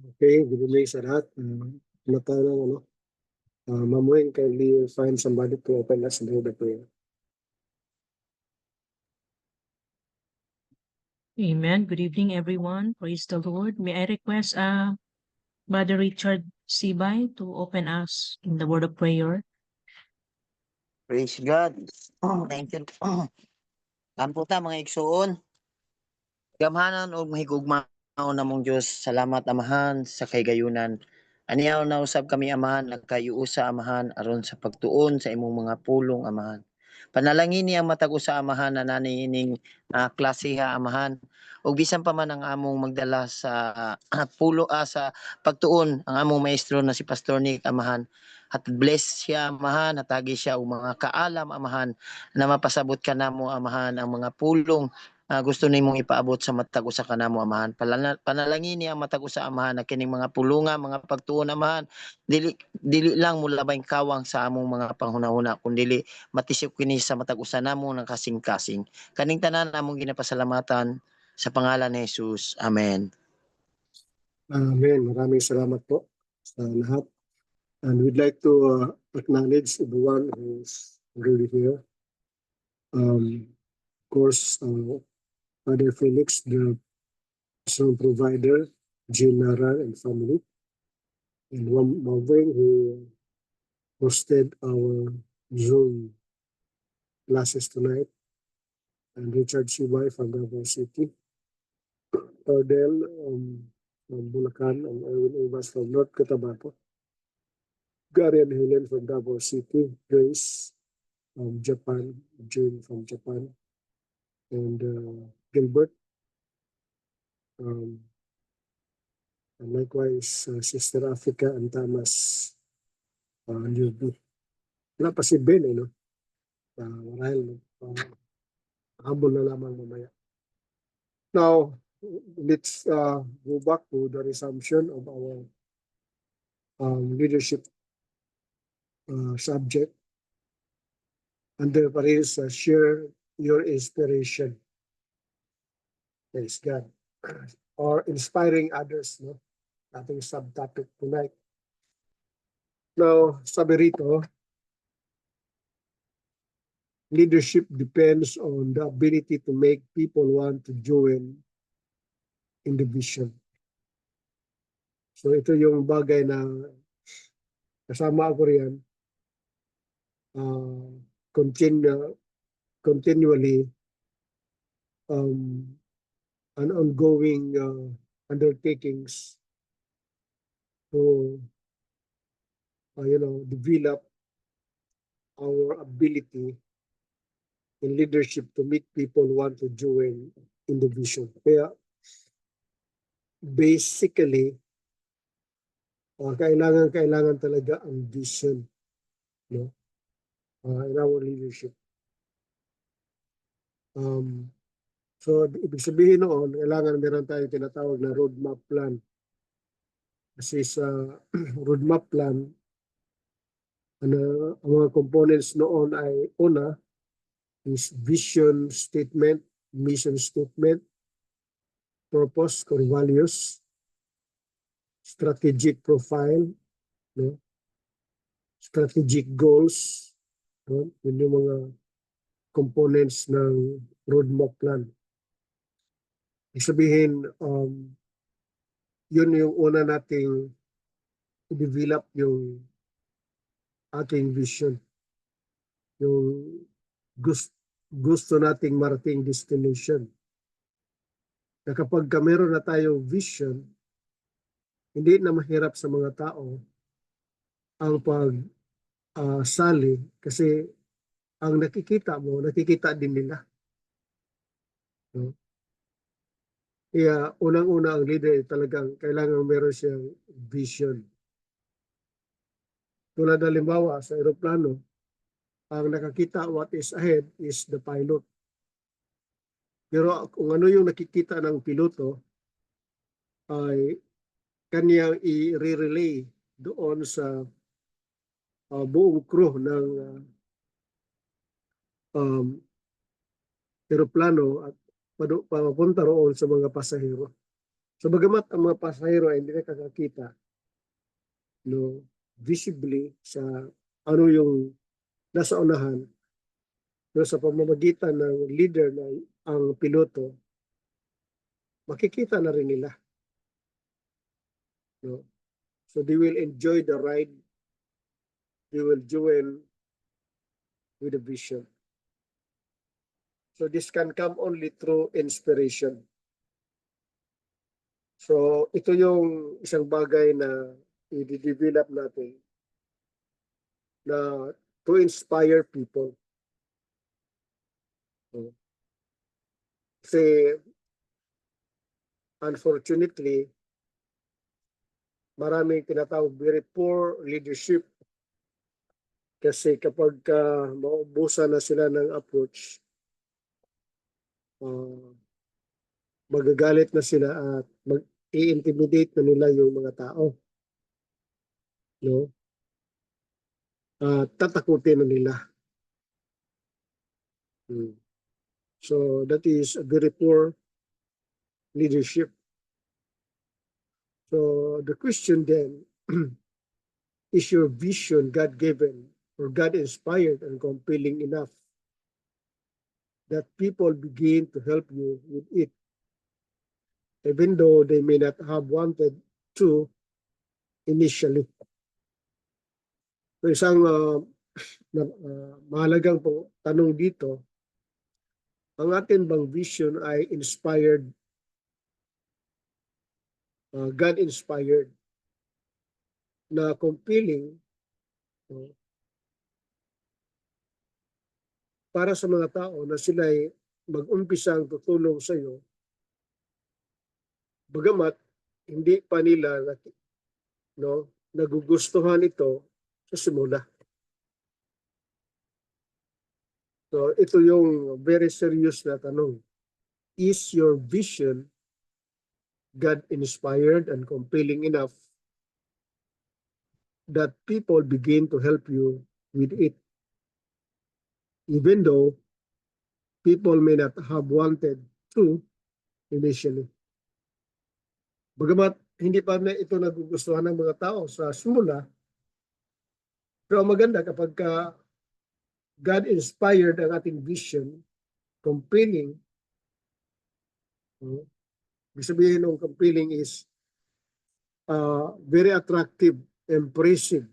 Okay, good evening sa lahat. Ma'am Wing, kindly find somebody to open us in the prayer. Amen. Good evening, everyone. Praise the Lord. May I request Brother Richard Sibay to open us in the word of prayer. Praise God. Thank you. Ampo ta mga igsuon. Gamhanan og mahigugmaon namong Dios. Salamat amahan sa kaygayunan. Aniyaw na usab kami amahan nagkayuusa amahan aron sa pagtuon sa imong mga pulong amahan. Panalangin niya matag usa amahan na nani ining klase ha amahan. Ug bisan pa man ang among magdala sa sa pagtuon ang among maestro na si Pastor Nick amahan. At bless siya amahan, hatagi siya og mga kaalam amahan na mapasabot ka namo amahan ang mga pulong gusto nimong ipaabot sa matag usa kanamo amahan. Panalangin niya matag usa amahan na kining mga pulunga, mga pagtuon amahan dili lang mulabay kawang sa among mga panghunahuna kundi matisip kini sa matag usa namo ng kasing-kasing. Kaning tanan namong ginapasalamatan sa pangalan ni Jesus. Amen. Amen. Maraming salamat po sa lahat. And we'd like to acknowledge everyone who's already here. Of course, Father Felix, the song provider, Jean Nara and family, and Ma'am Wing, who hosted our Zoom classes tonight, and Richard Sibay from Davao City, Tordel from Bulacan, and Erwin Ubas from North Cotabato, Gary and Helen from Davao City, Grace from Japan, June from Japan, and Gilbert, and likewise Sister Africa and Thomas Newby. Wala pa si Ben, no? Marahil, habol na lamang mamaya. Now, let's go back to the resumption of our leadership subject. Under Paris, share your inspiration. Praise God. Or inspiring others, no? Ating subtopic tonight. Now, sabi rito, leadership depends on the ability to make people want to join in the vision. So ito yung bagay na kasama ako riyan. Continually an ongoing undertakings to develop our ability in leadership to make people want to join in the vision. Kaya basically kailangan talaga ang vision, no? In our leadership. So ibig sabihin noon, kailangan meron tayong tinatawag na roadmap plan. Kasi sa roadmap plan, ang mga components noon ay una is vision statement, mission statement, purpose, core values, strategic profile, no? Strategic goals, no? Yun yung mga components ng roadmap plan. Ibig sabihin, yun yung una nating i-develop yung ating vision. Yung gusto nating marating destination. Na kapag meron na tayong vision, hindi na mahirap sa mga tao ang sali kasi ang nakikita din nila. No? Kaya unang-una ang leader talagang kailangan meron siyang vision. Tulad ng halimbawa sa aeroplano, ang nakakita what is ahead is the pilot. Pero kung ano yung nakikita ng piloto ay kanyang i-relay doon sa buong crew ng aeroplano at papunta roon sa mga pasahero. So bagamat ang mga pasahero ay hindi nakakakita, no, visibly sa ano yung nasa unahan, no, sa pamamagitan ng leader na ang piloto, makikita na rin nila. No? So they will enjoy the ride. They will join with the vision. So this can come only through inspiration. So ito yung isang bagay na i-develop natin na to inspire people. So, kasi unfortunately, maraming tinatawag very poor leadership. Kasi kapag maubusan na sila ng approach, magagalit na sila at mag-i-intimidate na nila yung mga tao. No? At tatakutin na nila. So that is a very poor leadership. So the question then, is your vision God-given or God-inspired and compelling enough that people begin to help you with it, even though they may not have wanted to initially? So isang mahalagang tanong dito, ang atin bang vision ay inspired, God-inspired, na compelling para sa mga tao na sila ay mag-umpisang tutulong sa iyo, bagamat hindi pa nila nagugustuhan ito sa simula. So ito yung very serious na tanong. Is your vision God-inspired and compelling enough that people begin to help you with it, even though people may not have wanted to initially? Bagamat hindi pa na ito nagugustuhan ng mga tao sa simula, pero maganda kapag God-inspired ang ating vision, compelling. Ibig sabihin ng compelling is very attractive, impressive.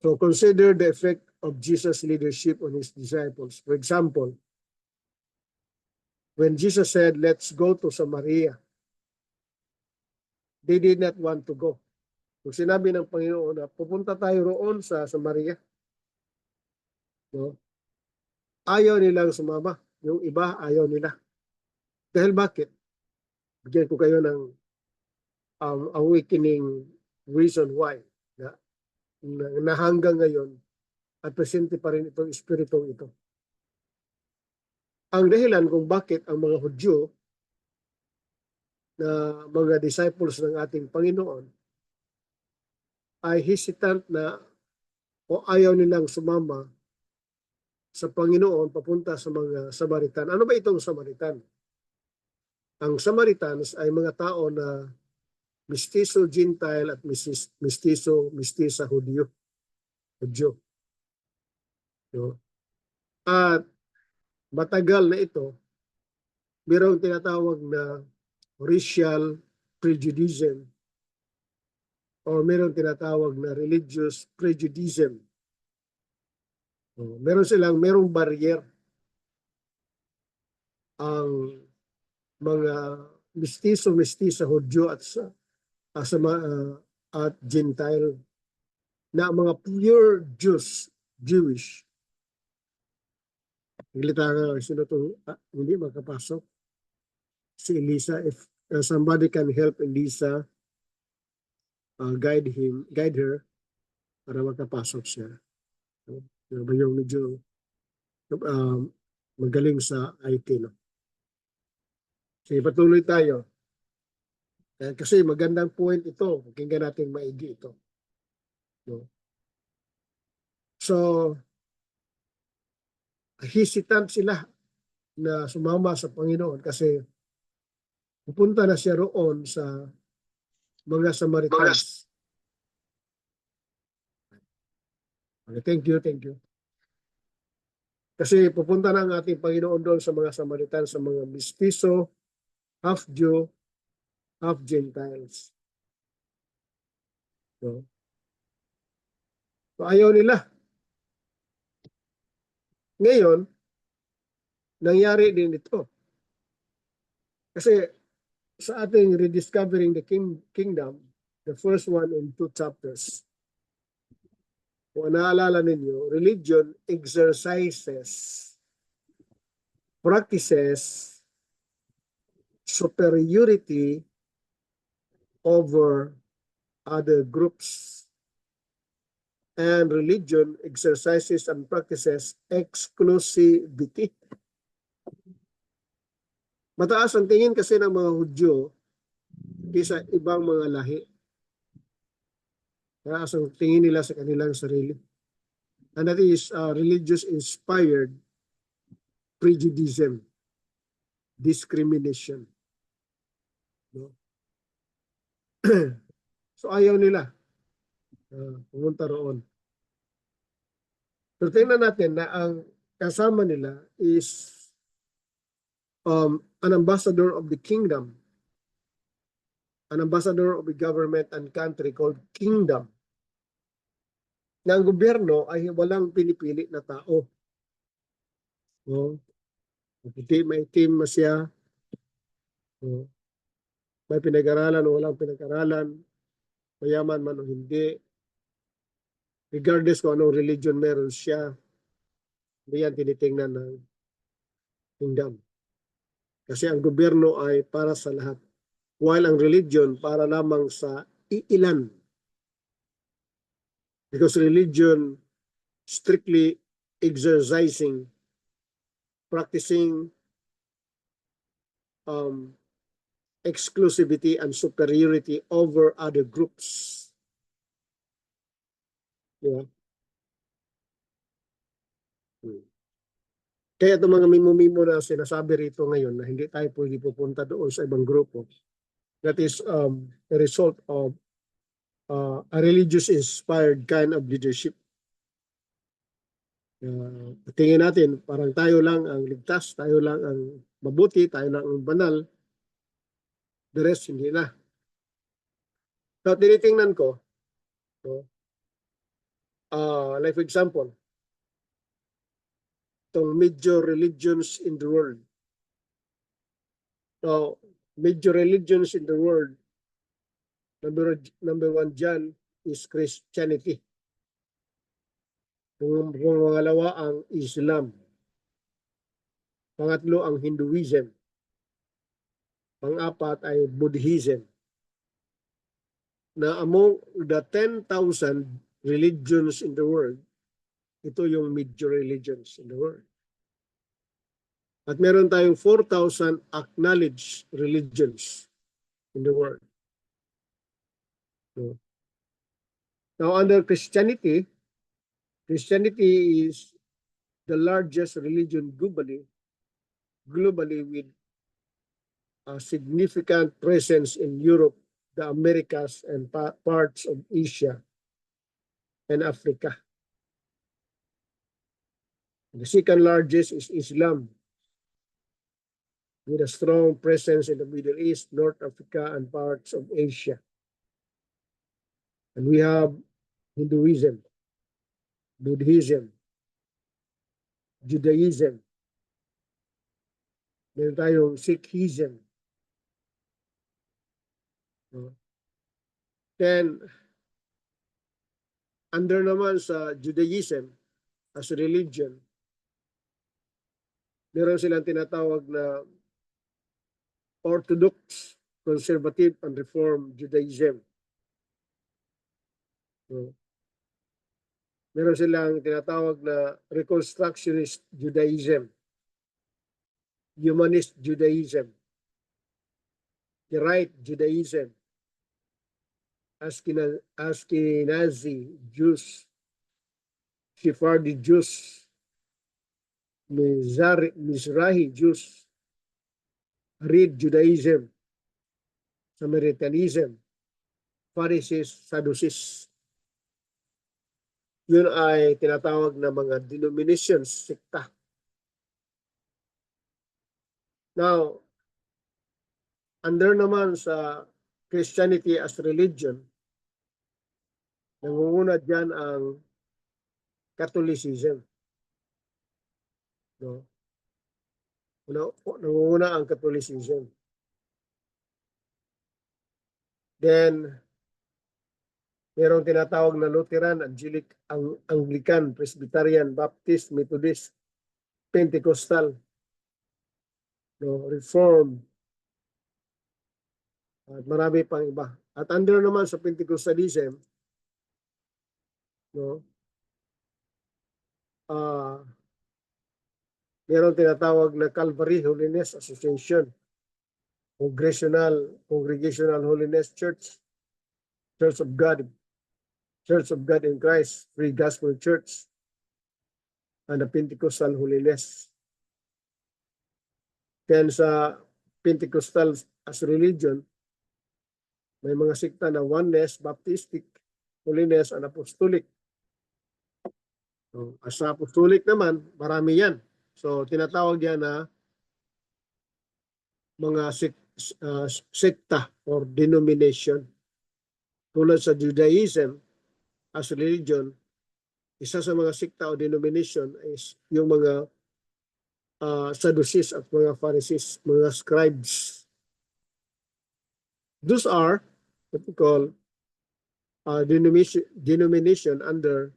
So consider the effect of Jesus' leadership on his disciples. For example, when Jesus said, "Let's go to Samaria," they did not want to go. Kung sinabi ng Panginoon na pupunta tayo roon sa Samaria, no? Ayaw nilang sumama. Yung iba, ayaw nila. Dahil bakit? Bigyan ko kayo ng awakening reason why na hanggang ngayon at presente pa rin itong espiritong ito. Ang dahilan kung bakit ang mga Hudyo na mga disciples ng ating Panginoon ay hesitant na o ayaw nilang sumama sa Panginoon papunta sa mga Samaritan. Ano ba itong Samaritan? Ang Samaritans ay mga tao na mestizo Gentile at mestiza Hudyo. No? At matagal na ito, mayroong tinatawag na racial prejudice o mayroong tinatawag na religious prejudice. Merong barrier ang mga mestiza Hudyo at Gentile na mga pure Jewish. Sino to, hindi makapasok. Si Elisa, if somebody can help Elisa, guide her para makapasok siya. Yung medyo magaling sa IT. No? Sige, patuloy tayo. Kasi magandang point ito. Pakinggan natin maigi ito. No? So, hesitant sila na sumama sa Panginoon kasi pupunta na siya roon sa mga Samaritans. Okay, thank you, thank you. Kasi pupunta na ang ating Panginoon doon sa mga Samaritans, sa mga mistiso, half Jew, half Gentiles. So, ayaw nila. Ngayon, nangyari din ito. Kasi sa ating rediscovering the kingdom, the first one in 2 chapters, kung naalala ninyo, religion exercises, practices superiority over other groups. And religion exercises and practices exclusivity. Mataas ang tingin kasi ng mga Hudyo kaysa ibang mga lahi. Mataas ang tingin nila sa kanilang sarili. And that is religious inspired prejudice, discrimination. No? So ayaw nila pumunta roon. Pero tingnan natin na ang kasama nila is an ambassador of the kingdom, an ambassador of the government and country called kingdom. Na ang gobyerno ay walang pinipili na tao. No? May team siya. No? May pinag-aralan o walang pinag-aralan. Mayaman man o hindi. Regardless kung anong religion meron siya, hindi yan tinitingnan ng kingdom. Kasi ang gobyerno ay para sa lahat. While ang religion para lamang sa iilan. Because religion strictly exercising, practicing exclusivity and superiority over other groups. Diba? Kaya itong mga mimo-mimo na sinasabi rito ngayon na hindi tayo pwede pupunta doon sa ibang grupo. That is a result of a religious inspired kind of leadership. Tingin natin, parang tayo lang ang ligtas, tayo lang ang mabuti, tayo lang ang banal. The rest, hindi na. So, tinitingnan ko, like for example, itong major religions in the world. So, major religions in the world, number one dyan is Christianity. Kung pangalawa ang Islam. Pangatlo ang Hinduism. Pang-apat ay Buddhism. Na among the 10,000 religions in the world, ito yung major religions in the world. At meron tayong 4,000 acknowledged religions in the world. So, now under Christianity is the largest religion globally with a significant presence in Europe, the Americas, and parts of Asia and Africa. The second largest is Islam, with a strong presence in the Middle East, North Africa, and parts of Asia. And we have Hinduism, Buddhism, Judaism. Meron tayong Sikhism. Then, under naman sa Judaism as a religion, meron silang tinatawag na Orthodox, Conservative, and Reform Judaism. Meron silang tinatawag na Reconstructionist Judaism, Humanist Judaism, the Right Judaism, Ashkenazi Jews, Sephardi Jews, Mizrahi Jews, Harid Judaism, Samaritanism, Pharisees, Sadducees. Yun ay tinatawag na mga denominations, sikta. Now, under naman sa Christianity as religion, nangunguna dyan ang Catholicism. No? Nangunguna ang Catholicism. Then, merong tinatawag na Lutheran, Anglican, Presbyterian, Baptist, Methodist, Pentecostal, no, Reform, at marami pang iba. At under naman sa Pentecostalism, no, merong tinatawag na Calvary Holiness Association, Congregational Holiness Church, Church of God in Christ, Free Gospel Church, and the Pentecostal Holiness. Then sa Pentecostal as religion, may mga sikta na Oneness, Baptistic, Holiness, and Apostolic. So, as sa Apostolic naman, marami yan. So, tinatawag yan na mga sekta or denomination. Tulad sa Judaism as religion, isa sa mga sekta o denomination is yung mga Sadducees at mga Pharisees, mga scribes. Those are what we call denomination under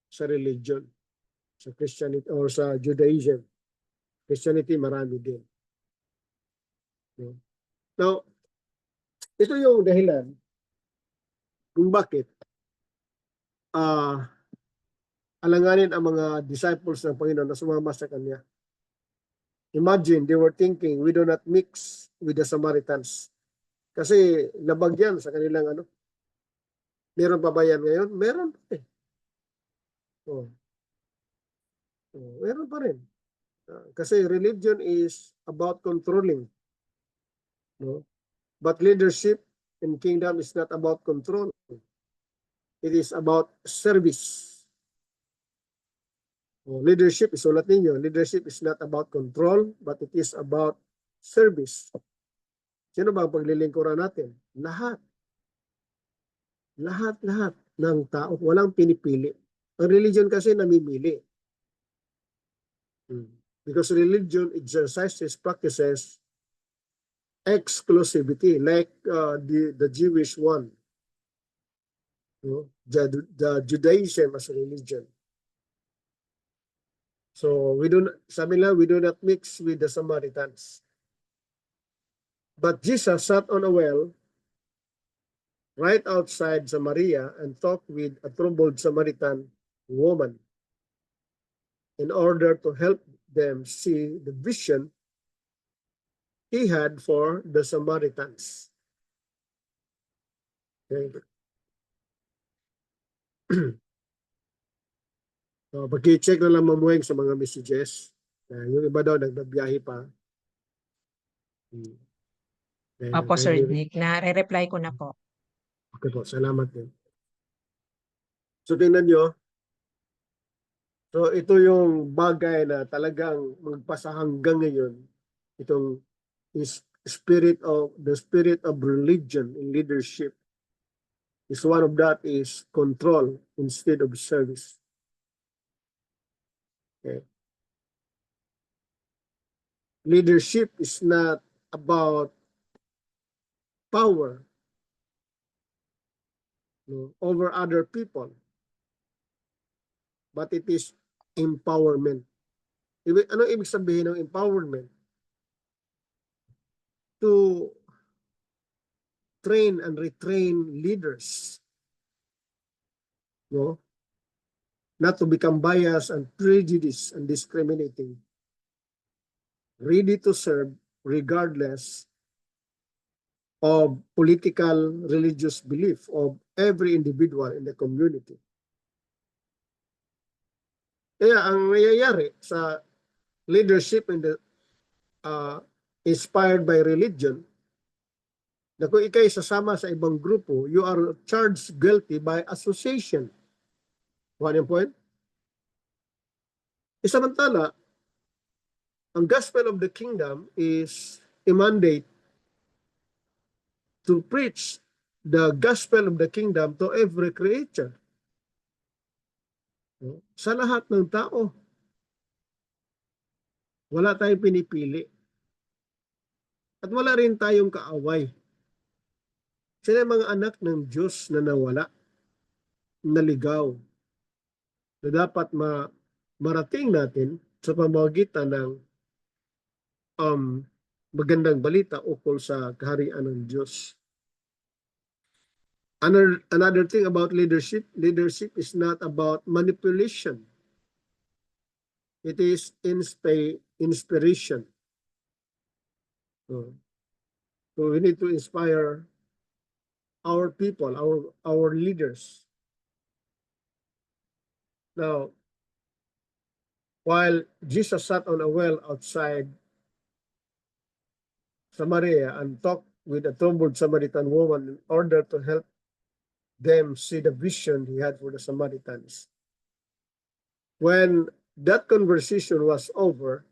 sa religion, sa Christianity or sa Judaism. Christianity marami din. Now, ito yung dahilan kung bakit alanganin ang mga disciples ng Panginoon na sumama sa Kanya. Imagine, they were thinking, we do not mix with the Samaritans. Kasi labag yan sa kanilang ano. Meron pa ba yan ngayon? Meron pa eh. Meron pa rin. Kasi religion is about controlling. No? But leadership in kingdom is not about control. It is about service. Leadership, isulat ninyo, leadership is not about control, but it is about service. Sino ba ang paglilingkuran natin? Lahat. Lahat ng tao. Walang pinipili. Ang religion kasi namimili. Because religion exercises, practices exclusivity, like the Jewish one. The Judaism as a religion. So we do not mix with the Samaritans. But Jesus sat on a well right outside Samaria and talked with a troubled Samaritan woman in order to help them see the vision he had for the Samaritans. Okay. So, pag-check na lang mamuhing sa mga messages. Yung iba daw nagbabiyahe pa. Opo, Sir Nick. Nare-reply ko na po. Okay po, salamat din. So, tingnan nyo. So, ito yung bagay na talagang magpasa hanggang ngayon. Itong spirit of religion in leadership. Is one of that is control instead of service. Okay. Leadership is not about power over other people, but it is empowerment. Ano ibig sabihin ng empowerment? To train and retrain leaders, not to become biased and prejudiced and discriminating, ready to serve regardless of political, religious belief of every individual in the community. Kaya ang nangyayari sa leadership in the inspired by religion, na kung ikay sasama sa ibang grupo, you are charged guilty by association. One yung point? Samantala, ang gospel of the kingdom is a mandate to preach the gospel of the kingdom to every creature. Sa lahat ng tao. Wala tayong pinipili. At wala rin tayong kaaway. Sila yung mga anak ng Diyos na nawala, naligaw, na dapat marating natin sa pamamagitan ng magandang balita ukol sa kaharian ng Diyos. Another thing about leadership is not about manipulation. It is inspiration. So we need to inspire our people, our leaders. Now, while Jesus sat on a well outside Samaria and talked with a troubled Samaritan woman in order to help them see the vision he had for the Samaritans. When that conversation was over,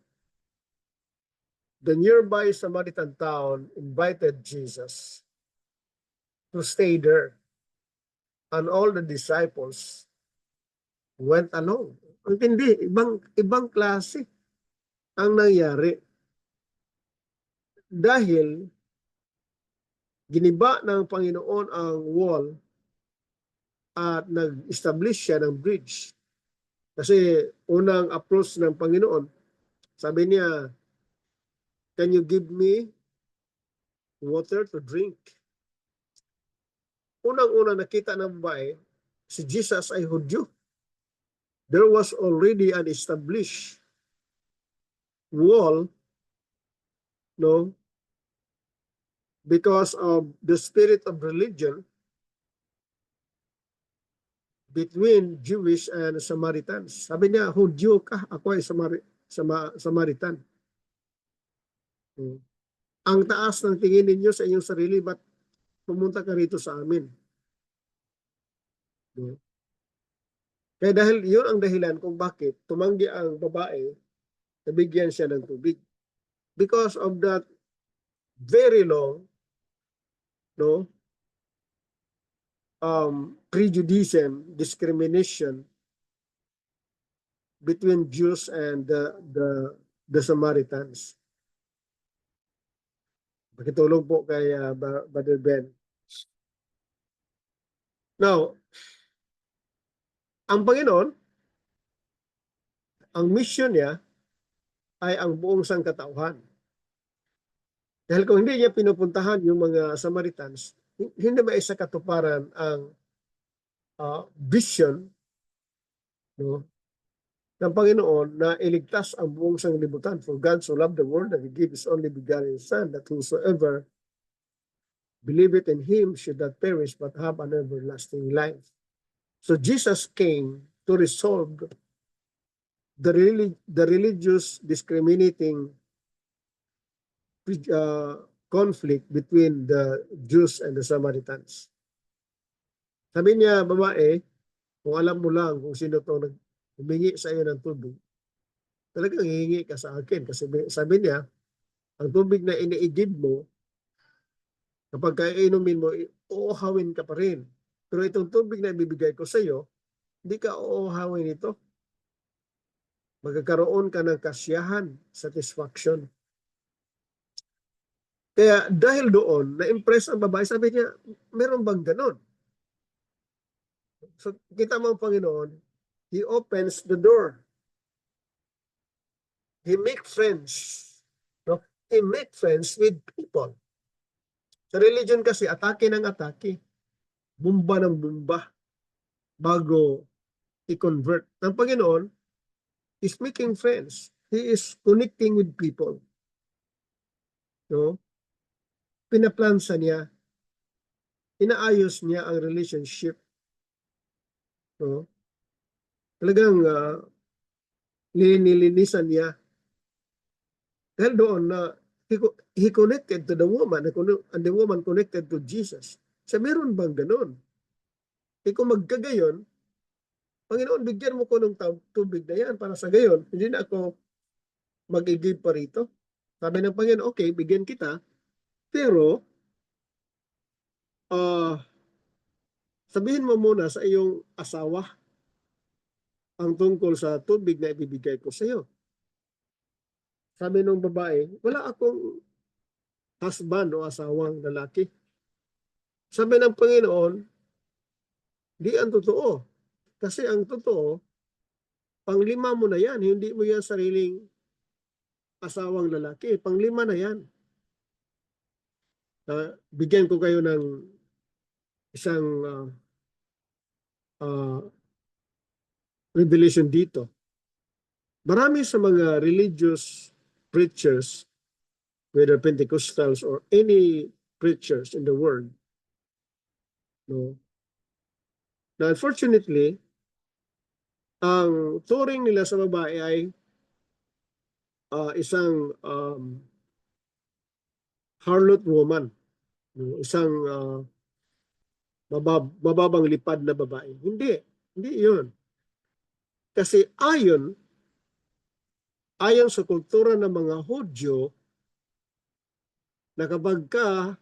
the nearby Samaritan town invited Jesus to stay there, and all the disciples went along. Ang hindi, ibang klase ang nangyari. Dahil giniba ng Panginoon ang wall at nag-establish siya ng bridge. Kasi unang approach ng Panginoon, sabi niya, "Can you give me water to drink?" Unang-una nakita ng babae, si Jesus ay Hudyo. There was already an established wall, no, because of the spirit of religion between Jewish and Samaritans. Sabi niya, Hudyo ka, ako ay Samaritan. Ang taas ng tingin ninyo sa inyong sarili, ba't pumunta ka rito sa amin? Kaya dahil yun ang dahilan kung bakit tumanggi ang babae, nabigyan siya ng tubig. Because of that very long, no, prejudice, discrimination between Jews and the Samaritans. Pakitulong po kay Brother Ben. Now, ang Panginoon, ang mission niya ay ang buong sangkatauhan. Dahil kung hindi niya pinupuntahan yung mga Samaritans, hindi maisa katuparan ang vision, no, ng Panginoon na iligtas ang buong sanglibutan. For God so loved the world that He gave His only begotten Son, that whosoever believeth in Him should not perish but have an everlasting life. So Jesus came to resolve the religious discriminating conflict between the Jews and the Samaritans. Sabi niya, babae, kung alam mo lang kung sino itong humingi sa iyo ng tubig, talagang hihingi ka sa akin. Kasi sabi niya, ang tubig na iniigib mo, kapag kainumin mo, uuhawin ka pa rin. Pero itong tubig na ibibigay ko sa iyo, hindi ka uuhawin ito. Magkakaroon ka ng kasiyahan, satisfaction. Kaya dahil doon, na-impress ang babae, sabi niya, meron bang ganon? So kita mo ang Panginoon, He opens the door. He makes friends. No? He makes friends with people. Sa religion kasi, atake ng atake. Bumba ng bumba bago i-convert. Ang Panginoon is making friends. He is connecting with people. No? Pinaplansa niya. Inaayos niya ang relationship. No? Talagang nilinisan niya Dahil doon na he connected to the woman and the woman connected to Jesus. So meron bang ganun? Kung magkagayon, Panginoon, bigyan mo ko ng tubig na yan para sa gayon, hindi na ako mag-i-give pa rito. Sabi ng Panginoon, okay, bigyan kita, pero sabihin mo muna sa iyong asawa ang tungkol sa tubig na ibibigay ko sa iyo. Sabi ng babae, wala akong husband o asawang lalaki. Sabi ng Panginoon, di ang totoo. Kasi ang totoo, panglima mo na yan, hindi mo yan sariling asawang lalaki. Panglima na yan. Bigyan ko kayo ng isang revelation dito. Marami sa mga religious preachers, whether Pentecostals or any preachers in the world, no, na unfortunately, ang turing nila sa babae ay isang harlot woman, no, isang mababang lipad na babae. Hindi yun. Kasi ayon sa kultura ng mga Hudyo, na kapag ka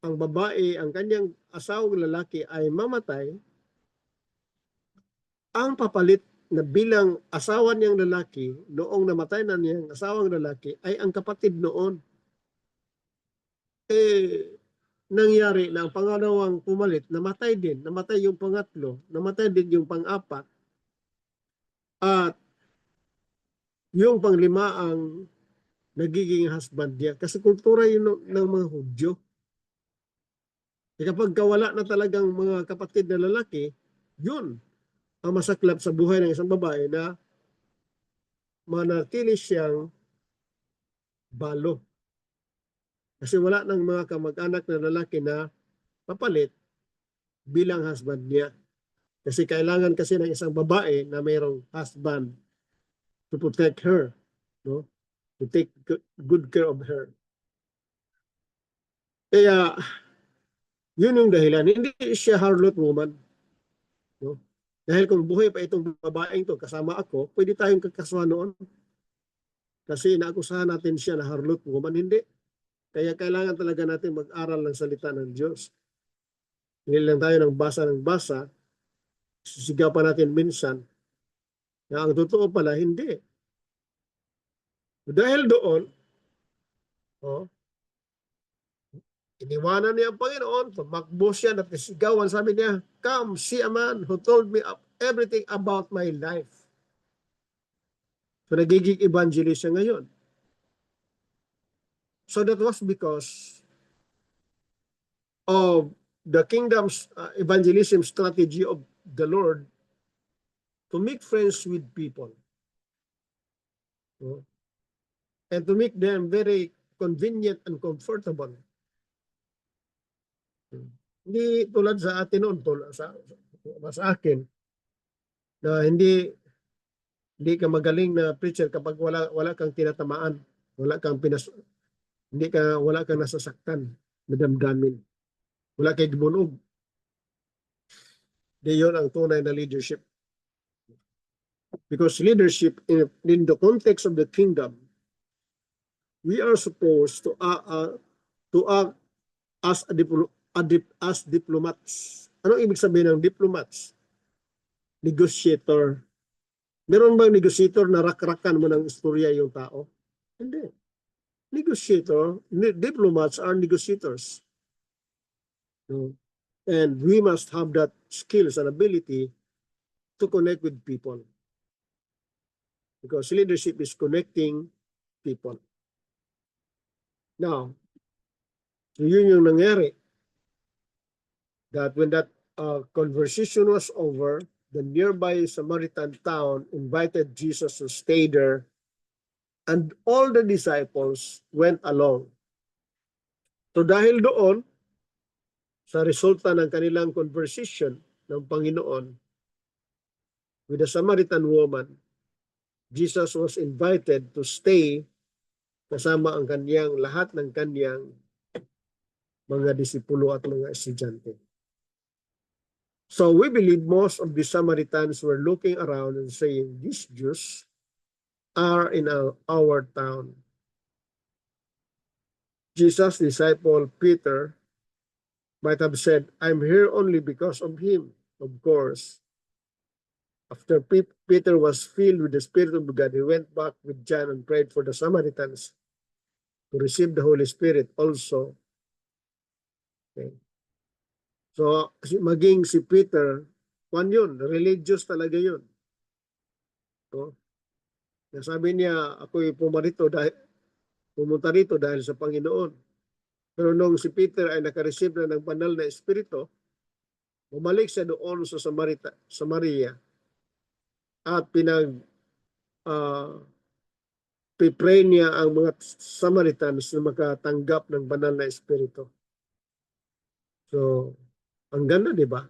ang babae, ang kanyang asawang lalaki ay mamatay, ang papalit na bilang asawa niyang lalaki, noong namatay na niyang asawang lalaki, ay ang kapatid noon. Nangyari na ang pangalawang pumalit, namatay din, namatay yung pangatlo, namatay din yung pang-apat, at yung panglima ang nagiging husband niya. Kasi kultura yun ng mga Hudyo. Kapag wala na talagang mga kapatid na lalaki, yun ang masaklap sa buhay ng isang babae na manatili siyang balo. Kasi wala ng mga kamag-anak na lalaki na papalit bilang husband niya. Kasi kailangan kasi ng isang babae na mayroong husband to protect her, no? To take good care of her. Kaya, yun yung dahilan. Hindi siya harlot woman. No? Dahil kung buhay pa itong babaeng to kasama ako, pwede tayong kakasuhan noon. Kasi inaakusahan natin siya na harlot woman. Hindi. Kaya kailangan talaga natin mag-aral ng salita ng Diyos. Hindi lang tayo ng basa, sisigapan natin minsan na ang totoo pala, hindi. Dahil doon, iniwanan niya ang Panginoon, tumakbo siya, natisigawan, sabi niya, come, see a man who told me everything about my life. So nagiging evangelist siya ngayon. So that was because of the kingdom's evangelism strategy of the Lord to make friends with people. And to make them very convenient and comfortable. Hindi tulad sa atin noon, sa akin, na hindi ka magaling na preacher kapag wala kang tinatamaan, wala kang nasasaktan, nadamdamin, wala kang gibunog. Di yun ang tunay na leadership. Because leadership in the context of the kingdom, we are supposed to act as diplomats. Anong ibig sabihin ng diplomats? Negotiator. Meron bang negotiator na rakrakan mo ng istorya yung tao? Hindi. Diplomats are negotiators. And we must have that skills and ability to connect with people. Because leadership is connecting people. Now, yun yung nangyari. That when that conversation was over, the nearby Samaritan town invited Jesus to stay there, and all the disciples went along. So dahil doon, sa resulta ng kanilang conversation ng Panginoon with the Samaritan woman, Jesus was invited to stay kasama ang kanyang lahat ng kanyang mga disipulo at mga estudyante. So we believe most of the Samaritans were looking around and saying, these Jews are in our town. Jesus' disciple Peter might have said, I'm here only because of him. Of course, after Peter was filled with the Spirit of God, he went back with John and prayed for the Samaritans to receive the Holy Spirit also. Okay. So, maging si Peter, yun, religious talaga yun. So, sabi niya, ako'y pumunta rito dahil sa Panginoon. Pero nung si Peter ay nakareceive na ng banal na Espiritu, bumalik siya doon sa Samaria at pipray niya ang mga Samaritans na makatanggap ng banal na Espiritu. So, ang ganda, di ba?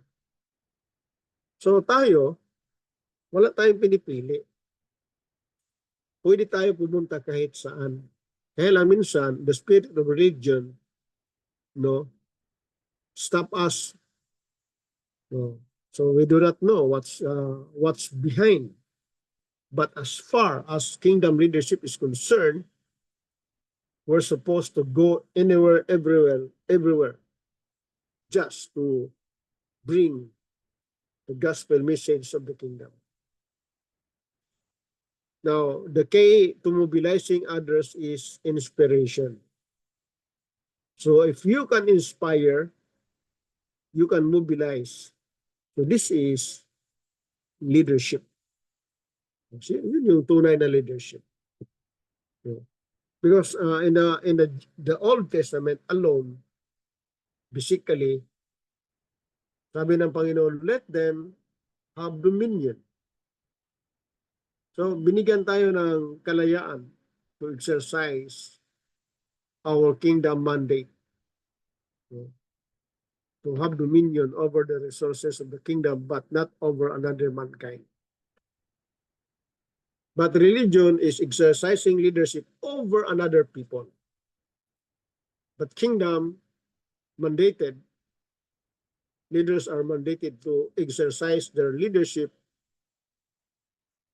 So tayo, wala tayong pinipili. Pwede tayo pumunta kahit saan. Kaya lang minsan, the spirit of religion, no, stop us. No. So we do not know what's behind. But as far as kingdom leadership is concerned, we're supposed to go anywhere, everywhere, just to bring the gospel message of the kingdom. Now, the key to mobilizing others is inspiration. So if you can inspire, you can mobilize. So this is leadership. Yun yung tunay na leadership. Because in the Old Testament alone, basically, sabi ng Panginoon, let them have dominion. So binigyan tayo ng kalayaan to exercise our kingdom mandate. To have dominion over the resources of the kingdom, but not over another mankind. But religion is exercising leadership over another people. But kingdom mandated, leaders are mandated to exercise their leadership,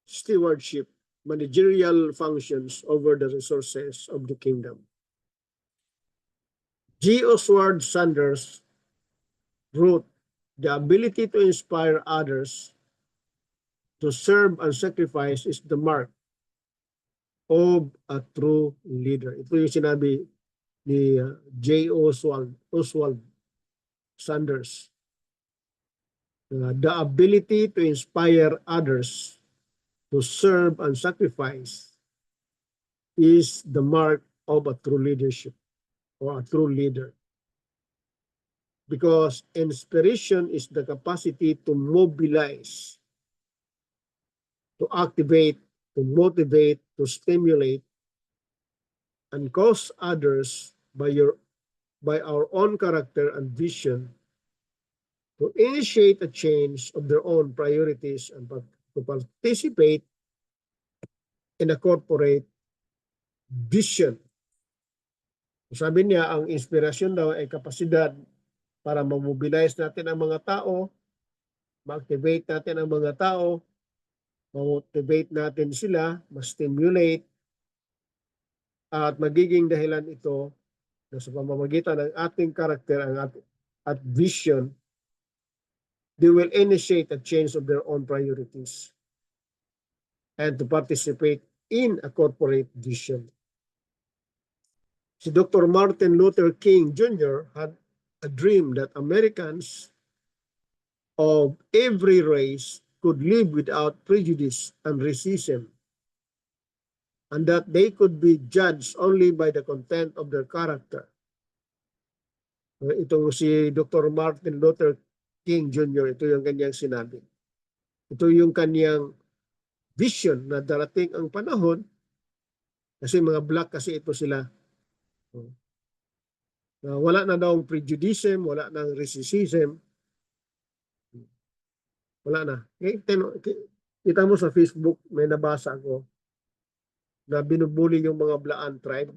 stewardship, managerial functions over the resources of the kingdom. G. Oswald Sanders wrote, the ability to inspire others to serve and sacrifice is the mark of a true leader. Ito yung sinabi ni J. Oswald Sanders. The ability to inspire others to serve and sacrifice is the mark of a true leadership or a true leader. Because inspiration is the capacity to mobilize, to activate, to motivate, to stimulate, and cause others by our own character and vision to initiate a change of their own priorities and to participate in a corporate vision. Sabi niya, ang inspirasyon daw ay kapasidad para ma-mobilize natin ang mga tao, ma-activate natin ang mga tao, ma-motivate natin sila, ma-stimulate, at magiging dahilan ito na sa pamamagitan ng ating karakter at vision, they will initiate a change of their own priorities and to participate in a corporate vision. Si Dr. Martin Luther King Jr. had a dream that Americans of every race could live without prejudice and racism, and that they could be judged only by the content of their character. Itong si Dr. Martin Luther King Jr., ito yung kanyang sinabi. Ito yung kanyang vision na darating ang panahon, kasi mga black kasi ito sila. Wala na daw prejudice, wala na racism. Wala na. Kita mo sa Facebook, may nabasa ako. na binubuli yung mga Blaan tribe.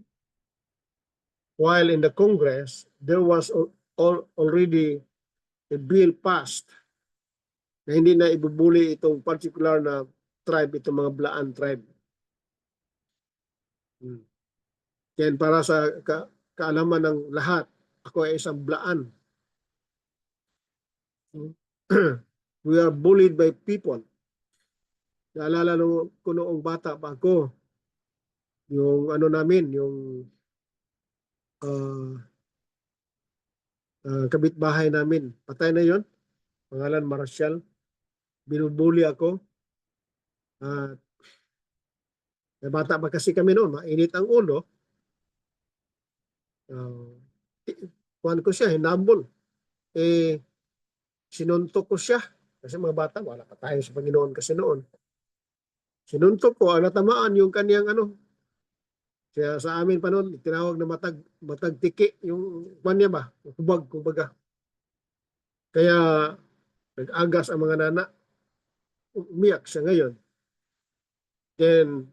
While in the Congress, there was already a bill passed na hindi na ibubuli itong particular na tribe, itong mga Blaan tribe. Yan para sa kaalaman ng lahat, ako ay isang Blaan. We are bullied by people. Naalala ko noong bata pa ako, yung ano namin, yung kapitbahay namin. Patay na yon, pangalan Marshall. Binubuli ako. Bata pa kasi kami noon, mainit ang ulo. Kuhan ko siya, hinambol. Sinuntok ko siya. Kasi mga bata, wala pa tayo sa Panginoon kasi noon. Sinuntok ko, natamaan yung kaniyang kaya sa amin pa noon, tinawag na matag tiki, yung kanya ba, hubag, kumbaga. Kaya nag-agas ang mga nana. Umiyak siya ngayon. Then,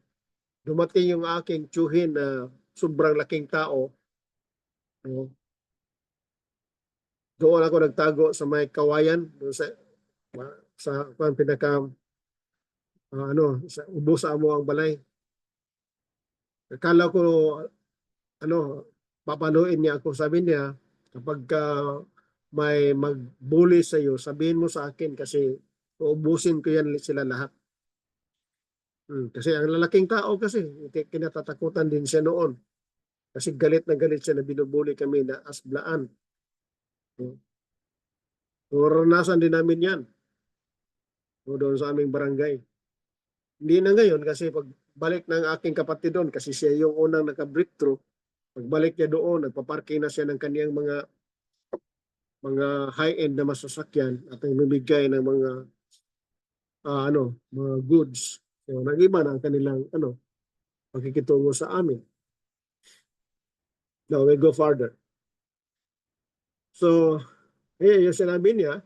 dumating yung aking tiyuhin na sobrang laking tao. Doon ako nagtago sa may kawayan, doon sa pinaka sa ubo sa amo ang balay. Akala ko papaluin niya ako. Sabi niya, kapag may mag-bully sa iyo, sabihin mo sa akin kasi uubusin ko yan sila lahat. Kasi ang lalaking tao kasi, kinatatakutan din siya noon. Kasi galit na galit siya na binubuli kami na as Blaan. Naranasan din namin yan. Doon sa aming barangay. Hindi na ngayon kasi pagbalik ng aking kapatid doon, kasi siya yung unang naka-breakthrough, pagbalik niya doon, nagpaparking na siya ng kaniyang mga high-end na masasakyan at namimigay ng mga mga goods. So, nag-iba na ang kanilang pagkikitungo sa amin. Now, we go further. So, yung sinabi niya,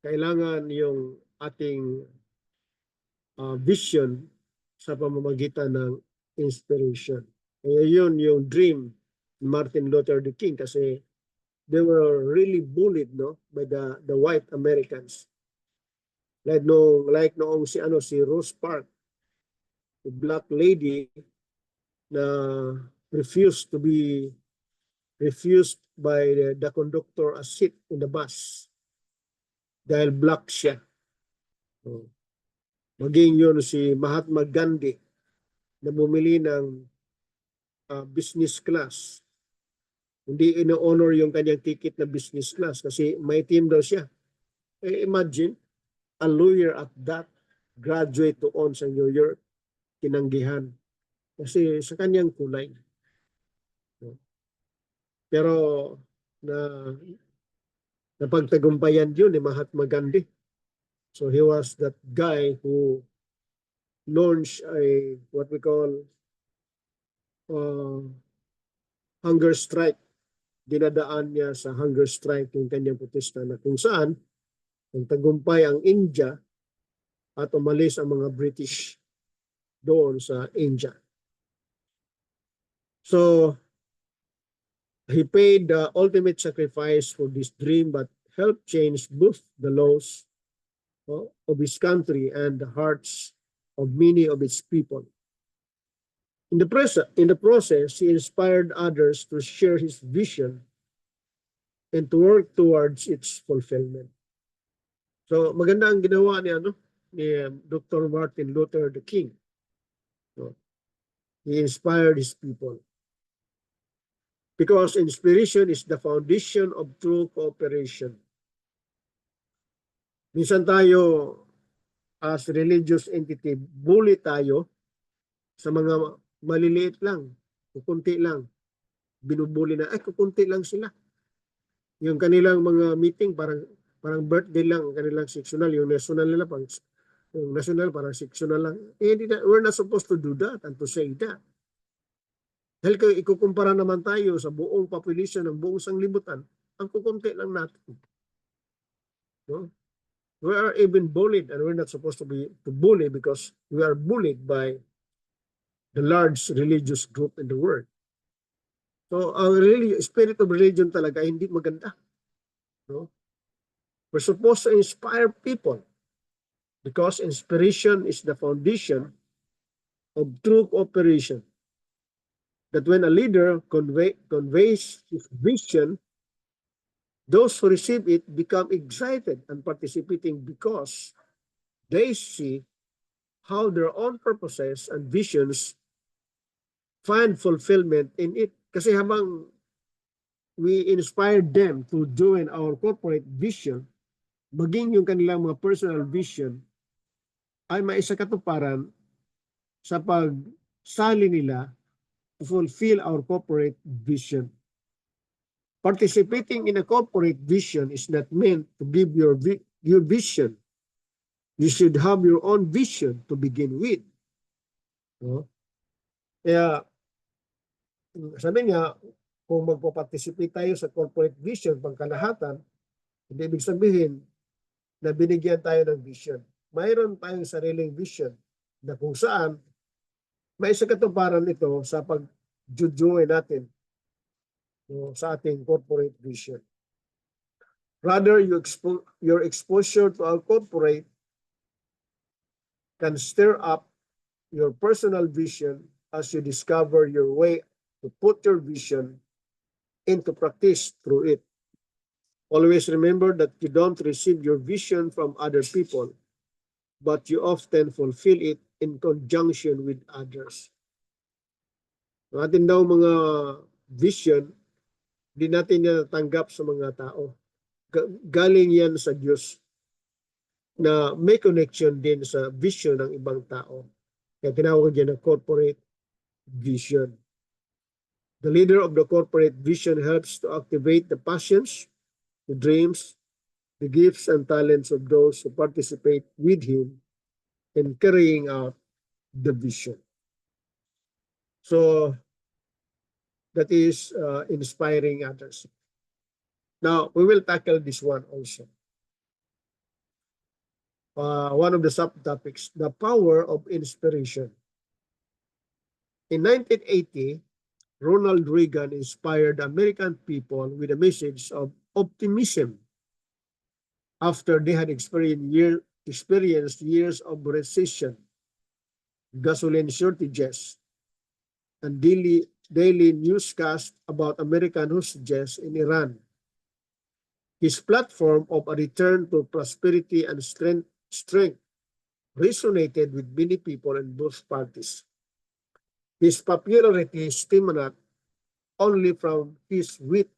kailangan yung ating vision sa pamamagitan ng inspiration. Yun yung dream ni Martin Luther King kasi they were really bullied by the white Americans. Like noong si Rose Parks, the black lady na refused by the conductor a seat in the bus dahil black siya. Maging yun si Mahatma Gandhi na bumili ng business class. Hindi ino-honor yung kanyang ticket na business class kasi may team daw siya. Imagine, a lawyer at that, graduate doon sa New York, tinanggihan. Kasi sa kanyang kulay. Pero napagtagumpayan yun ni Mahatma Gandhi. So he was that guy who launched what we call hunger strike. Dinadaan niya sa hunger strike yung kanyang protesta na kung saan nagtagumpay ang India at umalis ang mga British doon sa India. So he paid the ultimate sacrifice for this dream but helped change both the laws of his country and the hearts of many of its people. In the process, he inspired others to share his vision and to work towards its fulfillment. So maganda ang ginawa ni Dr. Martin Luther King. He inspired his people. Because inspiration is the foundation of true cooperation. Minsan tayo as religious entity, bully tayo sa mga maliliit lang, kukunti lang. Binubuli na, kukunti lang sila. Yung kanilang mga meeting, parang birthday lang, kanilang sectional, yung national nila, yung national, parang sectional lang. We're not supposed to do that and to say that. Dahil kung ikukumpara naman tayo sa buong population ng buong sanglibutan, ang kukunti lang natin. No? We are even bullied, and we're not supposed to bully because we are bullied by the large religious group in the world. So ang spirit of religion talaga hindi maganda. No? We're supposed to inspire people because inspiration is the foundation of true cooperation. That when a leader conveys his vision, those who receive it become excited and participating because they see how their own purposes and visions find fulfillment in it. Kasi habang we inspired them to join our corporate vision, maging yung kanilang mga personal vision ay maisakatuparan sa pagsali nila to fulfill our corporate vision. Participating in a corporate vision is not meant to give your vision. You should have your own vision to begin with. No? Kaya, sabi niya, kung magpo-participate tayo sa corporate vision, pangkalahatan, hindi ibig sabihin na binigyan tayo ng vision. Mayroon tayong sariling vision na kung saan may sakatuparan ito sa pag-join natin sa ating corporate vision. Rather, your exposure to our corporate can stir up your personal vision as you discover your way to put your vision into practice through it. Always remember that you don't receive your vision from other people, but you often fulfill it in conjunction with others. Ang atin daw mga vision, hindi natin yan natanggap sa mga tao. Galing yan sa Diyos na may connection din sa vision ng ibang tao. Kaya tinawag yan na corporate vision. The leader of the corporate vision helps to activate the passions, the dreams, the gifts and talents of those who participate with him in carrying out the vision. So, that is inspiring others. Now, we will tackle this one also. One of the subtopics, the power of inspiration. In 1980, Ronald Reagan inspired American people with a message of optimism after they had experienced years of recession, gasoline shortages, and daily newscast about American hostages in Iran. His platform of a return to prosperity and strength resonated with many people in both parties. His popularity stemmed not only from his wit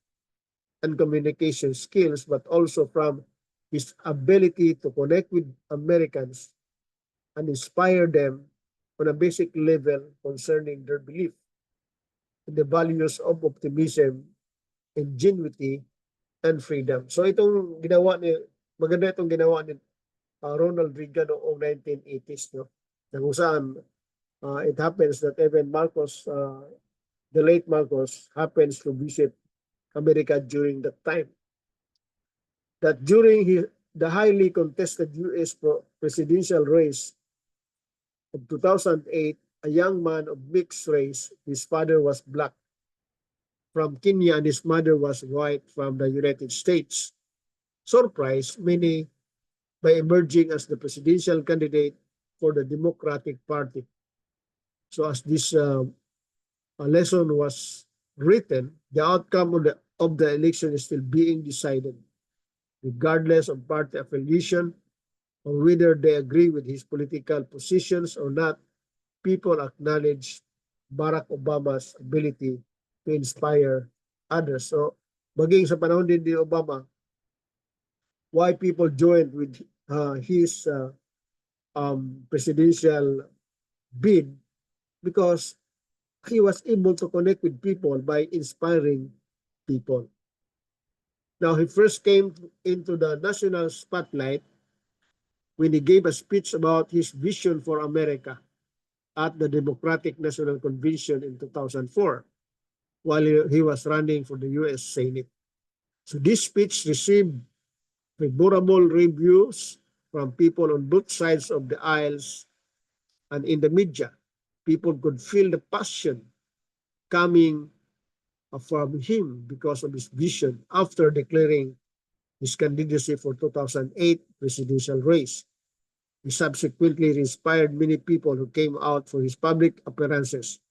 and communication skills, but also from his ability to connect with Americans and inspire them on a basic level concerning their belief in the values of optimism, ingenuity, and freedom. So itong ginawa ni, maganda itong ginawa ni Ronald Reagan noong 1980s, no? Na kung saan it happens that even Marcos, the late Marcos, happens to visit America during that time. That during the highly contested U.S. presidential race of 2008, a young man of mixed race, his father was black from Kenya and his mother was white from the United States, surprised many by emerging as the presidential candidate for the Democratic Party. So as this lesson was written, the outcome of the election is still being decided, regardless of party affiliation or whether they agree with his political positions or not. People acknowledge Barack Obama's ability to inspire others. So, maging sa panahon din ni Obama, why people joined with his presidential bid, because he was able to connect with people by inspiring people. Now, he first came into the national spotlight when he gave a speech about his vision for America at the Democratic National Convention in 2004 while he was running for the U.S. Senate. So this speech received favorable reviews from people on both sides of the aisles and in the media. People could feel the passion coming from him because of his vision after declaring his candidacy for 2008 presidential race. He subsequently inspired many people who came out for his public appearances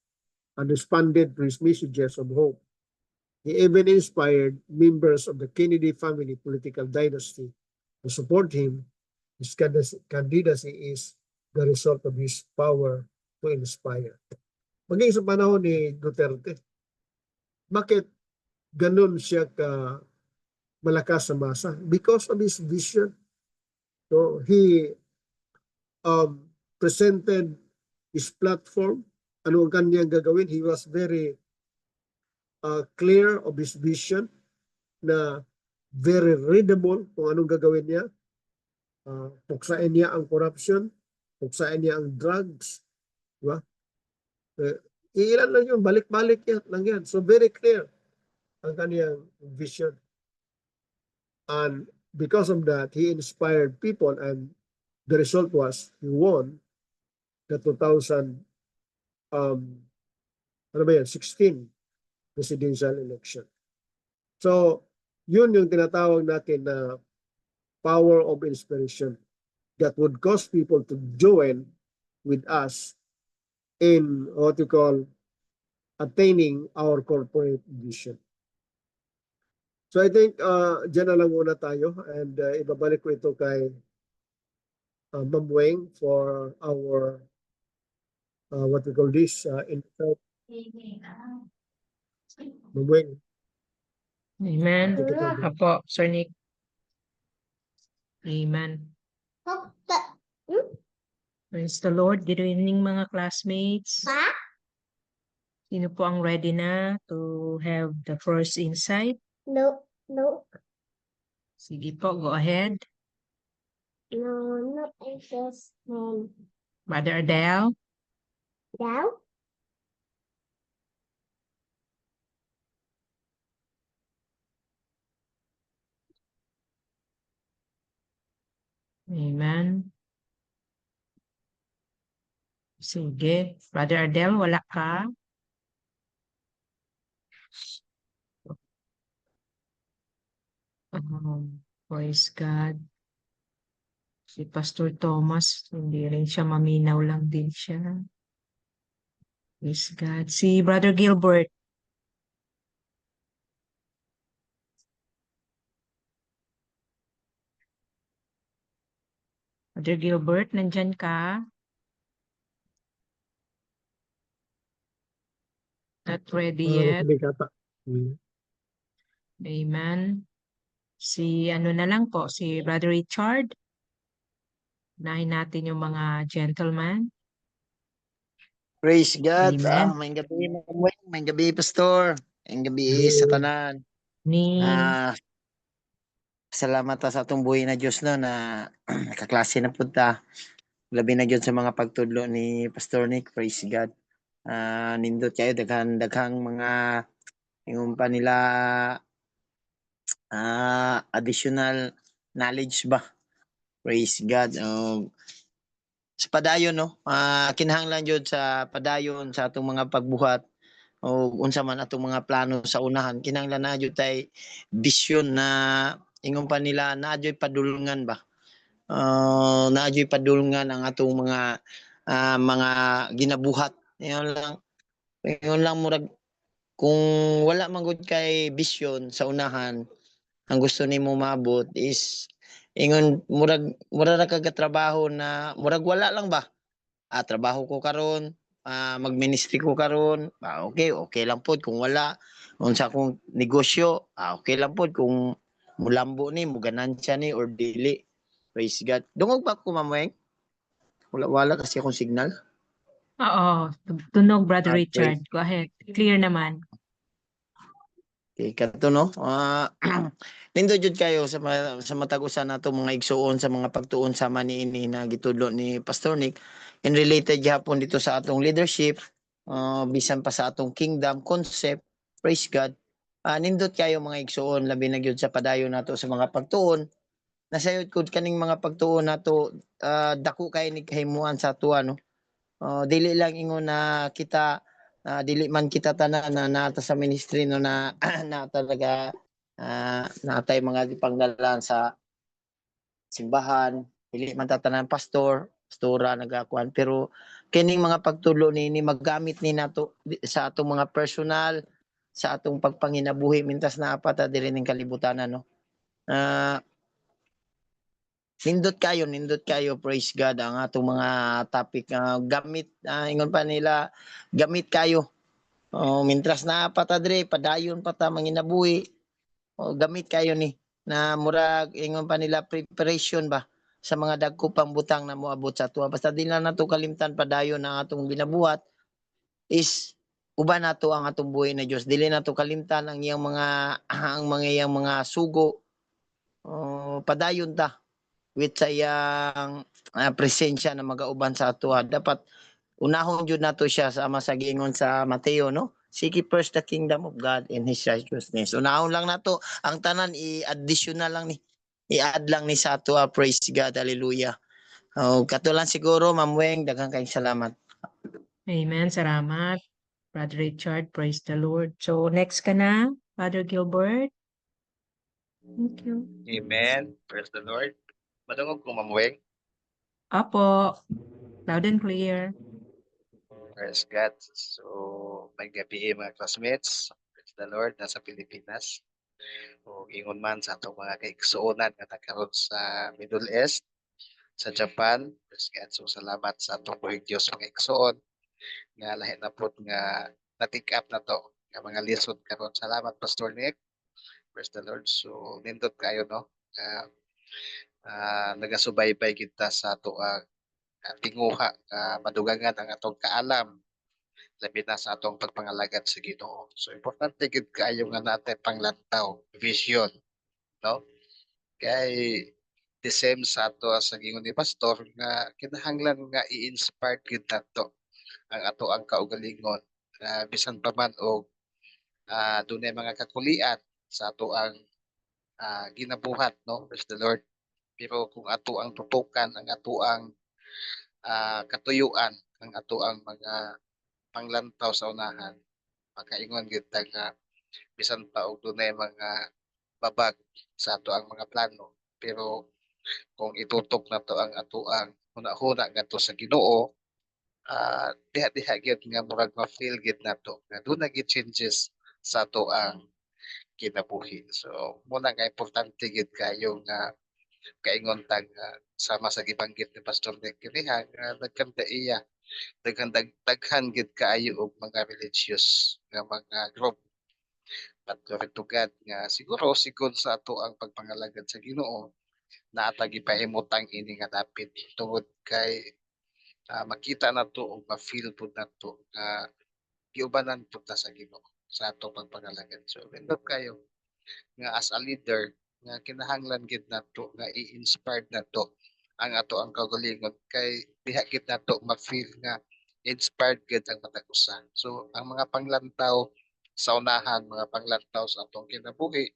and responded to his messages of hope. He even inspired members of the Kennedy family political dynasty to support him. His candidacy is the result of his power to inspire. Maging sa panahon ni Duterte, bakit ganun siya ka malakas sa masa? Because of his vision. So he presented his platform. Ano ang kanyang gagawin? He was very clear of his vision na very readable kung anong gagawin niya. Puksain niya ang corruption, puksain niya ang drugs. Diba? Ilan lang yun, balik-balik lang yan. So very clear ang kanyang vision. And because of that, he inspired people, and the result was he won the 2016 presidential election. So, yun yung tinatawag natin na power of inspiration that would cause people to join with us in what we call attaining our corporate vision. So I think dyan na lang muna tayo, and ibabalik ko ito kay Ma'am Weng for our what we call this insight. Ma'am Weng. Amen. Take it over. Apo, Sir Nick. Amen. Praise the Lord. Good evening mga classmates. Sino po ang ready na to have the first insight? No. Sige po, go ahead. No, I just Brother Adele. down. Amen. Sige. Brother Adele, wala ka? Praise God. Si Pastor Thomas, hindi rin siya maminaw lang din siya. Praise God. Si Brother Gilbert. Brother Gilbert, nandyan ka? Not ready yet. Hindi kata. Amen. Si ano na lang po, si Brother Richard. Unahin natin yung mga gentlemen. Praise God. Amen. May gabi, Ma'am Weng. May gabi, Pastor. May gabi sa tanan. Ni Salamat sa atong buhay na Diyos no, na nakaklase na punta. Labi na Diyos sa mga pagtudlo ni Pastor Nick. Praise God. Nindot kayo, daghang mga yung pa nila additional knowledge ba. Praise God. Sa padayon no, kinahanglan jud sa padayon sa atong mga pagbuhat o unsa man atong mga plano sa unahan, kinahanglan na jud tay vision na ingon pa nila na jud padulungan ba. Na jud padulungan ang atong mga ginabuhat. Ingon lang murag kung wala man gud kay vision sa unahan, ang gusto nimo maabot is ingon murag ra kagatrabaho na murag wala lang ba. Trabaho ko karon, magministry ko karon, okay lang pod kung wala unsa kong negosyo, okay lang pod kung mulambo ni mo ganansya ni or dili. Praise God. Dungog ba ko Ma'am Weng? Wala kasi akong signal. Oo, tunog Brother Okay. Richard. Go ahead. Clear naman. Okay, kato no. Nindo jud kayo sa matag-usan nato mga igsuon sa mga pagtuon sa maniini na gitudlo ni Pastor Nick and related gyapon dito sa atong leadership, bisan pa sa atong kingdom concept. Praise God. Nindot kayo mga igsuon labi na gyud sa padayon nato sa mga pagtuon nasayod ko kaning mga pagtuon nato dako kay ni kahimuan sa ato no. Dili lang ingon na kita dili man kita tanan na nata sa ministry no na na talaga natay mga pangdalan sa simbahan, dili man ta tanan pastora nagakuan pero kining mga pagtulo ni maggamit ni nato sa atong mga personal sa atong pagpanginabuhi mintas na apata diri ning kalibutan no. Nindot kayo, praise God, ang atong mga topic. Gamit, ingon pa nila, gamit kayo. Mintras na patadre, padayon pa ta manginabuhi. Gamit kayo ni, na murag, ingon pa nila, preparation ba, sa mga dagko pang butang na moabot sa tuwa. Basta di lang nato kalimtan padayon na atong ginabuhat, is, uban nato ang atong buhay na Diyos. Dili nato kalimtan ang iyang mga, ang mga iyang mga sugo. Padayon ta with sa iyang presensya na magauban sa ato. Dapat unahon jud nato siya sa sa giingon sa Mateo no. Seek ye first the kingdom of God and His righteousness. Unahon lang nato ang tanan i-additional lang ni. I-add lang ni sa ato. Praise God. Hallelujah. Katulang siguro Ma'am Weng, daghang kayong salamat. Amen. Salamat. Brother Richard, praise the Lord. So next ka na, Brother Gilbert. Thank you. Amen. Praise the Lord. Madungog ko, Ma'am Weng. Apo, loud and clear. Praise God. So, may gabi mga classmates. Praise the Lord. Nasa Pilipinas. O ingon man sa atong mga kaigsuonan nga nagkaroon sa Middle East, sa Japan. Praise God. So, salamat sa atong buhig Diyos mga igsuon. Nga lahi na po nga na-take up na to. Nga mga lesson karon. Salamat, Pastor Nick. Praise the Lord. So, nindot kayo, no? Nagasubaybay kita sa ato tinguha madugangan ang atong kaalam labi na sa atong pagpangalagad sa Ginoo. So importante gid kaayo nga natin panglantaw, vision, no? Kay the same sa ato sa gingon ni pastor nga kinahanglan nga i-inspire gid nato ang ato ang kaugalingon bisan pa man og dunay mga kakulian sa ato ang ginabuhat, no? Praise the Lord. Pero kung ato ang tutukan ang ato ang katuyuan ang ato ang mga panglantaw sa unahan, makaingon gid ta nga bisan pa og dunay mga babag sa ato ang mga plano, pero kung itutok nato ang ato ang hunahuna ngadto sa Ginoo, diha gid nga murag ma-feel gid nato nga dunay gid changes sa ato ang kinabuhi. So muna nga importante gid kayo nga kaingon tag sama sa gibanggit ni Pastor Nick kiniha nga nagkanta iya daghan gid kaayo og mga religious nga mga group but glory to God nga siguro sigon sa ato ang pagpangalagad sa Ginoo naata gipahimutang ini nga dapit tungod kay makita nato og ma-feel pud nato nga giubanan pud ta sa Ginoo sa ato pagpangalagad. So nindot kayo nga as a leader nga kinahanglan gid nato nga i-inspired nato ang ato ang kaugalingon kay diha gid nato ma-feel nga inspired gid ang matag usa. So ang mga panglantaw sa unahan, mga panglantaw sa atong kinabuhi,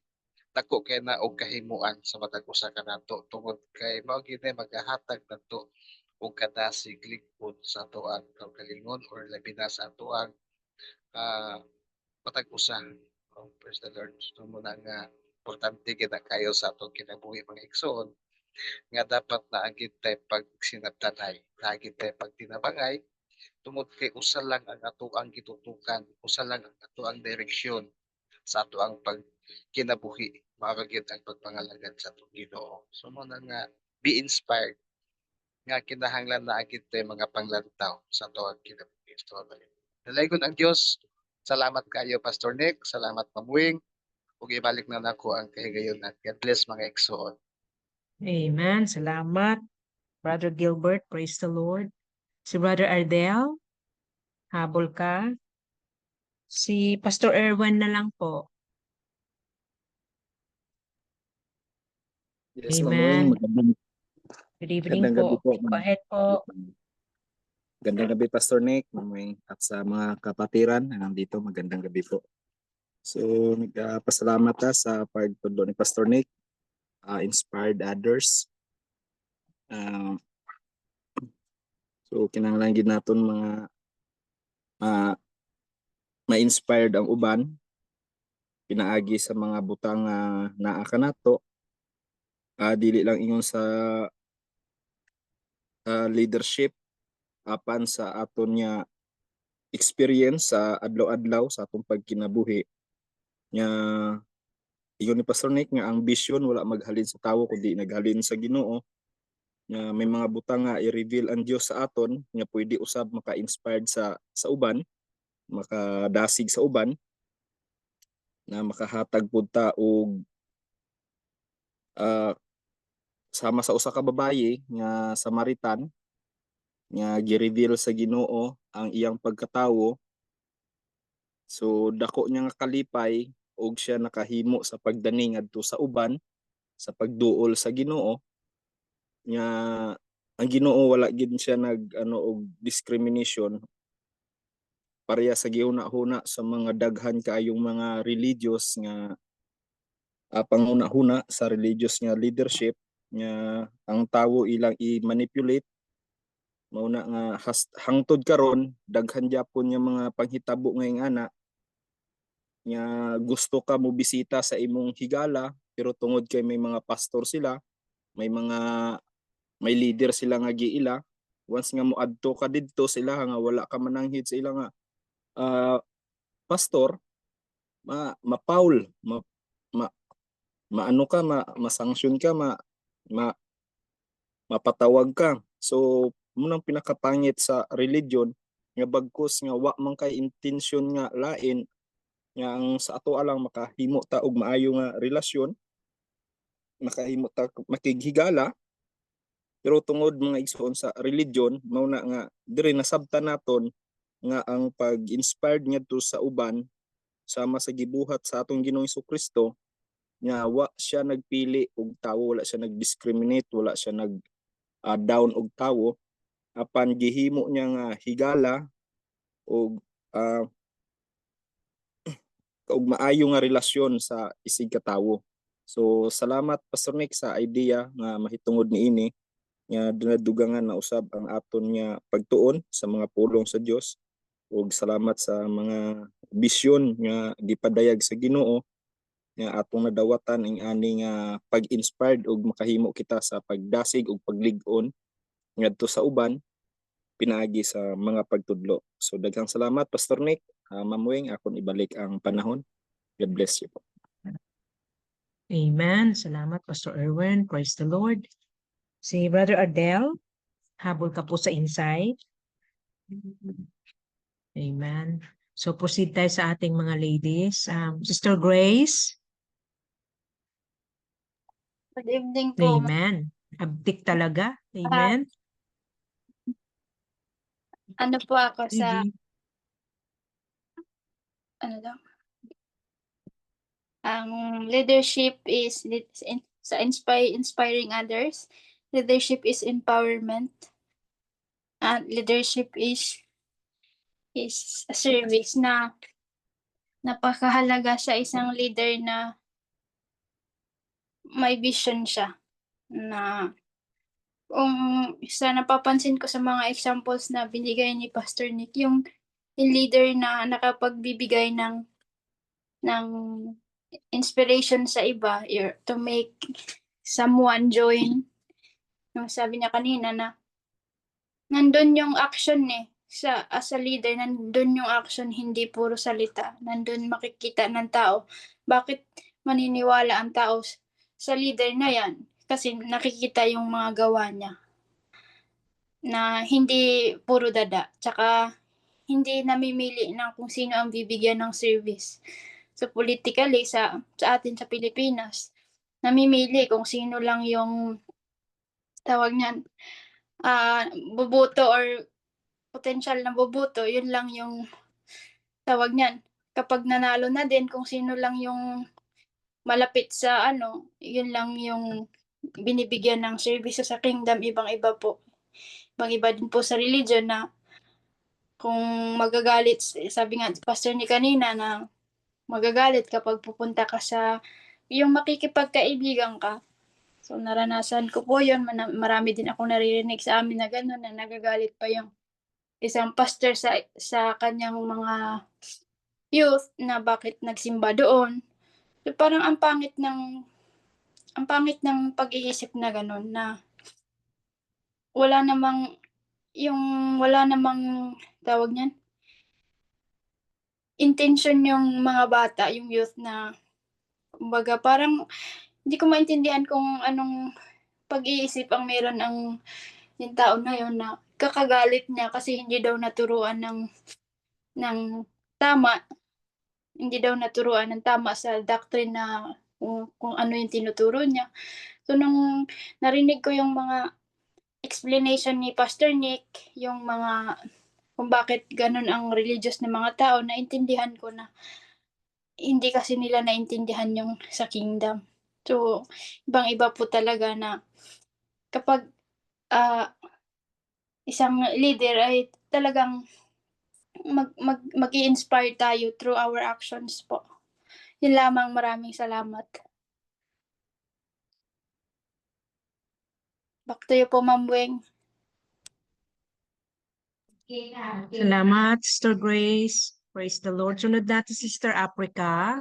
dako kay na og kahimuan sa matag usa kanato tungod kay mao gid magahatag nato og kadasig lingkod sa ato ang kaugalingon or labi na sa ato ang matag usa. Praise the Lord. So muna nga importante gid kayo sa atong kinabuhi mga igsoon nga dapat naagid tay pagsinabtanay, naagid tay pagtinabangay tungod kay usa lang ang ato ang gitutukan, usa lang ang ato ang direksyon sa ato ang pagkinabuhi, makagid ang pagpangalagad sa atong Ginoo. So muna nga be inspired nga kinahanglan naagid tay mga panglantaw sa ato ang kinabuhi. So dalaygon ang Dios. Salamat kayo Pastor Nick, salamat Ma'am Wing. Ug ibalik na nako ang kahigayonan. God bless mga igsoon. Amen. Salamat. Brother Gilbert, praise the Lord. Si Brother Ardel, habol ka. Si Pastor Erwin na lang po. Yes, Amen. Magandang, Good evening magandang gabi po. po. Go ahead po. Magandang gabi, Pastor Nick, at sa mga kapatiran na nandito, magandang gabi po. So, pasalamat sa pagtudlo ni Pastor Nick. inspired others. So kinahanglan gid naton mga ma-inspired ang uban pinaagi sa mga butang nga naa kanato. Dili lang ingon sa leadership apan sa aton nya experience sa adlaw-adlaw sa atong pagkinabuhi nya ingon ni Pastor Nick nga ang vision wala maghalin sa tawo kundi naghalin sa Ginoo. Nga may mga butang nga i-reveal ang Dios sa aton nga pwede usab maka-inspired sa uban, makadasig sa uban na makahatag pud ta og sama sa usa ka babayi nga Samaritan nga gi-reveal sa Ginoo ang iyang pagkatawo. So dako niya nga kalipay og siya nakahimo sa pagdani ngadto sa uban sa pagduol sa Ginoo nya ang Ginoo wala gid siya nag og discrimination pareha sa gihuna-huna sa mga daghan kaayong mga religious nga panguna-huna sa religious nga leadership nga ang tawo ilang i-manipulate mauna nga hangtod karon daghan gyapon nga mga panghitabo ngayong ana nga gusto ka mo bisita sa imong higala pero tungod kay may mga pastor sila, may leader sila nga giila, once nga moadto ka didto sila nga wala ka mananghid sa ila nga pastor, ma-foul, maano ka, ma-sanction ka, mapatawag ka. So munang pinakapangit sa religion nga bagkus nga wa man kay intensyon nga lain nga ang sa ato alang makahimo ta og maayo nga relasyon, makahimo ta makighigala, pero tungod mga igsoon sa religion mao na nga diri nasabtan naton nga ang pag-inspired ngadto sa uban sama sa gibuhat sa atong Ginoong Hesukristo nga wa siya nagpili og tawo, wala siya nag-discriminate, wala siya nag down og tawo apan gihimo niya nga higala og maayo nga relasyon sa isig katawo. So salamat Pastor Nick sa idea nga mahitungod niini nga dinadugangan na usab ang aton nga pagtuon sa mga pulong sa Dios ug salamat sa mga bisyon nga gipadayag sa Ginoo nga atong nadawatan ing ani nga pag-inspired ug makahimo kita sa pagdasig ug paglig-on ngadto sa uban pinaagi sa mga pagtudlo. So daghang salamat Pastor Nick. Ma'am Weng, akon ibalik ang panahon. God bless you po. Amen. Salamat, Pastor Erwin. Praise the Lord. Si Brother Ardel, habol ka po sa insight. Amen. So proceed tayo sa ating mga ladies. Sister Grace. Good evening po. Amen. Abdik talaga. Amen. Ano po ako sa, Sige. ano daw? Ang leadership is inspiring others. Leadership is empowerment. And leadership is a service na napakahalaga sa isang leader na may vision siya. Na kung sa napapansin ko sa mga examples na binigay ni Pastor Nick, yung leader na nakapagbibigay ng inspiration sa iba to make someone join. Yung sabi niya kanina na nandun yung action as a leader, nandun yung action, hindi puro salita. Nandun makikita ng tao. Bakit maniniwala ang tao sa leader na yan? Kasi nakikita yung mga gawa niya na hindi puro dada. Tsaka hindi namimili ng kung sino ang bibigyan ng service. So politically sa atin sa Pilipinas, namimili kung sino lang yung tawag niyan, boboto or potential na boboto, yun lang yung tawag niyan. Kapag nanalo na din, kung sino lang yung malapit sa yun lang yung binibigyan ng service sa kingdom. Ibang-iba po. Ibang-iba din po sa religion na kung magagalit, sabi nga Pastor ni kanina na magagalit kapag pupunta ka sa yung makikipagkaibigan ka, So naranasan ko po yun. Marami din akong naririnig sa amin na gano'n, na nagagalit pa yung isang pastor sa kanyang mga youth na bakit nagsimba doon. So parang ang pangit ng pag-iisip na gano'n, na wala namang tawag niyan, intention yung mga bata, yung youth, na kumbaga parang hindi ko maintindihan kung anong pag-iisip ang meron yung tao na yun, na kakagalit niya kasi hindi daw naturuan ng tama, hindi daw naturuan ng tama sa doctrine na kung ano yung tinuturo niya. So nung narinig ko yung mga explanation ni Pastor Nick, yung mga kung bakit ganun ang religious na mga tao, naintindihan ko na hindi kasi nila naintindihan yung sa kingdom. So, ibang-iba po talaga na kapag isang leader ay talagang mag-i-inspire tayo through our actions po. Yun lamang, maraming salamat. Back to you po, Ma'am Weng. Salamat, Sister Grace. Praise the Lord. Sunod natin, Sister Africa.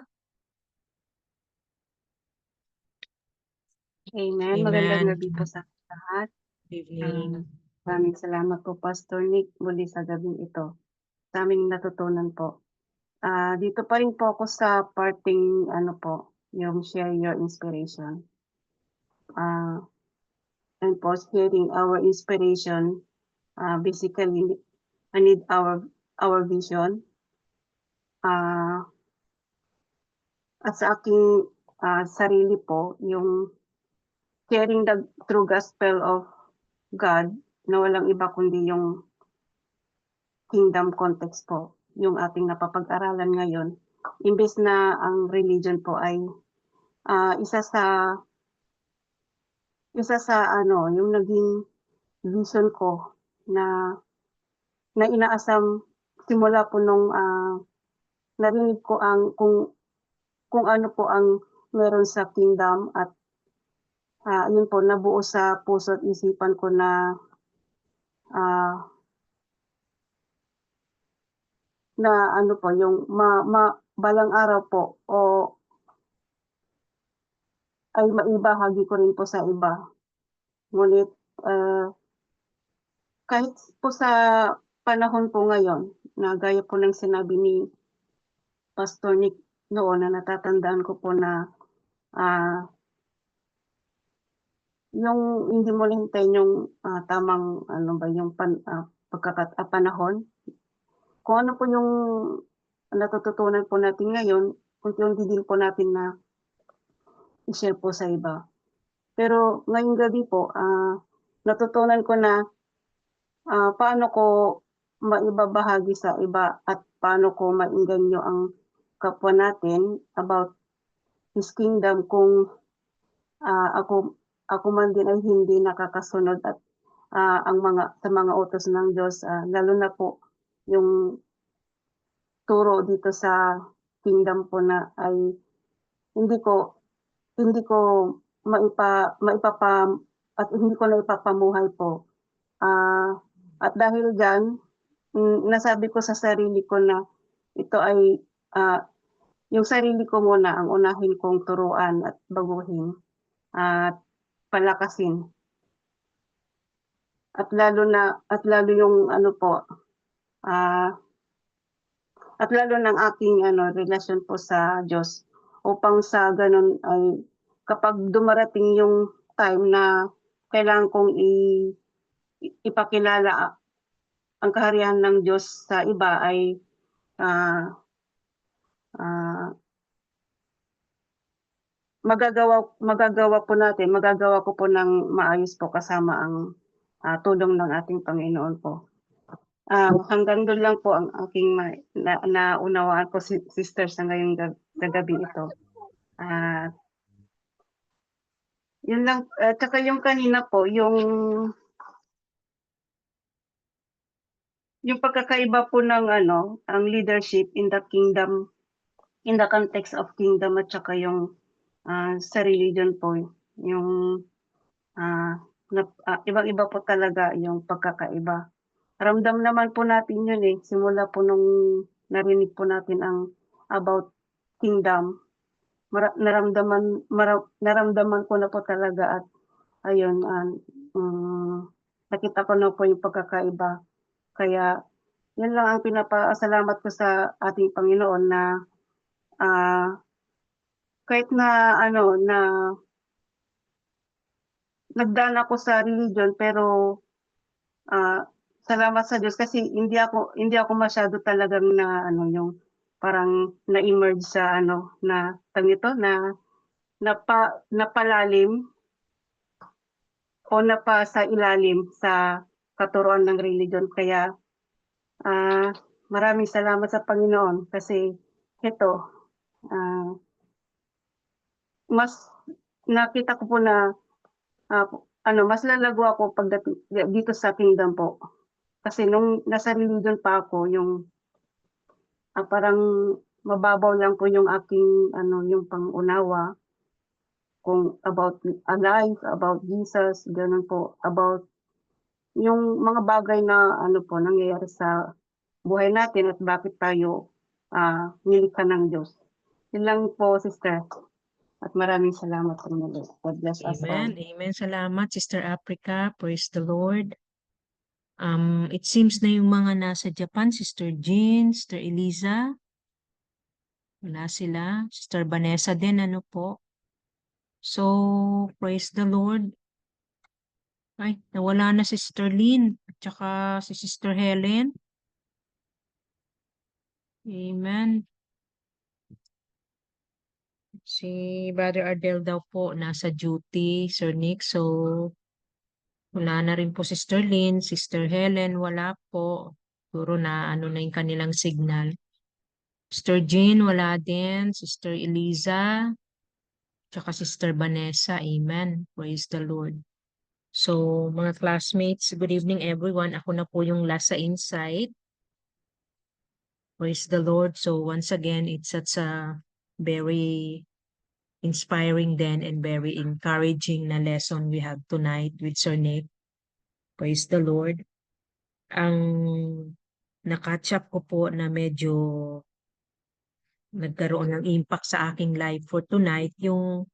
Amen. Magandang gabi po sa lahat. Good evening. Maraming salamat po, Pastor Nick, muli sa gabing ito. Sa aming natutunan po. Dito pa rin po ako sa parting, yung share your inspiration. And po, sharing our inspiration, basically, I need our vision. At sa aking sarili po, yung sharing the true gospel of God na walang iba kundi yung kingdom context po, yung ating napapag-aralan ngayon. Imbes na ang religion po ay isa sa yung naging vision ko na inaasam simula po nung narinig ko kung ano po ang meron sa kingdom, at yun po nabuo sa puso at isipan ko na yung balang araw po ay maibahagi ko rin po sa iba. Ngunit kahit po sa panahon po ngayon, na gaya po ng sinabi ni Pastor Nick noon, na natatandaan ko po na yung hindi mo hintayin yung tamang panahon. Kung ano po yung natututunan po natin ngayon, unti-unti din po natin na i-share po sa iba. Pero ngayong gabi po, natutunan ko na paano ko maibabahagi sa iba at paano ko mainganyo ang kapwa natin about His kingdom kung ako man din ay hindi nakakasunod at sa mga utos ng Diyos, lalo na po yung turo dito sa kingdom po na ay hindi ko naipapamuhay po. At dahil diyan, nasabi ko sa sarili ko na ito ay yung sarili ko muna ang unahin kong turuan at baguhin at palakasin. At lalo yung at lalo ng aking relasyon po sa Diyos, upang sa ganun ay kapag dumarating yung time na kailangan kong ipakilala ang kaharian ng Diyos sa iba, ay magagawa ko po ng maayos po kasama ang tulong ng ating Panginoon po. Hanggang doon lang po ang aking naunawaan po, sister, sa ngayong gabi ito. Yun lang. Tsaka yung kanina po, yung pagkakaiba po ng ang leadership in the kingdom, in the context of kingdom, at saka yung sa religion po, yung ibang-iba po talaga yung pagkakaiba. Ramdam naman po natin yun eh, simula po nung narinig po natin ang about kingdom. Naramdaman ko na po talaga at ayun, nakita ko na po yung pagkakaiba. Kaya yun lang ang pinapasalamat ko sa ating Panginoon na kahit na na nagdaan ako sa religion pero salamat sa Diyos kasi hindi ako masyado talagang na yung parang na-immerse sa na ito na napalalim o sa ilalim sa katuruan ng religion. Kaya maraming salamat sa Panginoon kasi ito mas nakita ko po na mas lalago ako pagdating dito sa kingdom po. Kasi nung nasa religion pa ako, yung parang mababaw lang po yung aking yung pangunawa kung about life, about Jesus, ganun po, about yung mga bagay na po nangyayari sa buhay natin at bakit tayo nilikha ng Diyos. Yun lang po, sister. At maraming salamat po muli. God bless us all. Amen. Amen. Salamat, Sister Africa. Praise the Lord. It seems na yung mga nasa Japan, Sister Jean, Sister Eliza, wala sila. Sister Vanessa din, ano po. So, praise the Lord. Ay, nawala na si Sister Lynn, at saka si Sister Helen. Amen. Si Brother Ardel daw po nasa duty, Sir Nick. So, wala na rin po Sister Lynn, Sister Helen, wala po. Siguro na na yung kanilang signal. Sister Jean, wala din. Sister Eliza, tsaka Sister Vanessa. Amen. Praise the Lord. So, mga classmates, good evening everyone. Ako na po yung last sa Insight. Praise the Lord. So, once again, it's such a very inspiring then and very encouraging na lesson we have tonight with Sir Nick. Praise the Lord. Ang na-catch up ko po na medyo nagkaroon ng impact sa aking life for tonight, yung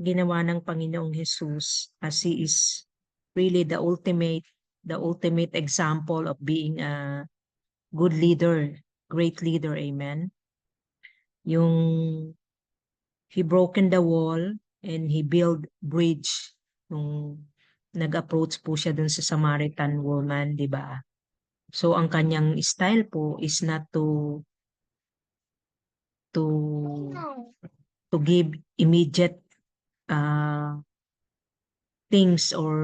ginawa ng Panginoong Jesus as He is really the ultimate example of being a good leader, great leader, amen. Yung He broken the wall and He built bridge nung nag-approach po siya dun sa Samaritan woman, di ba? So ang kanyang style po is not to give immediate things or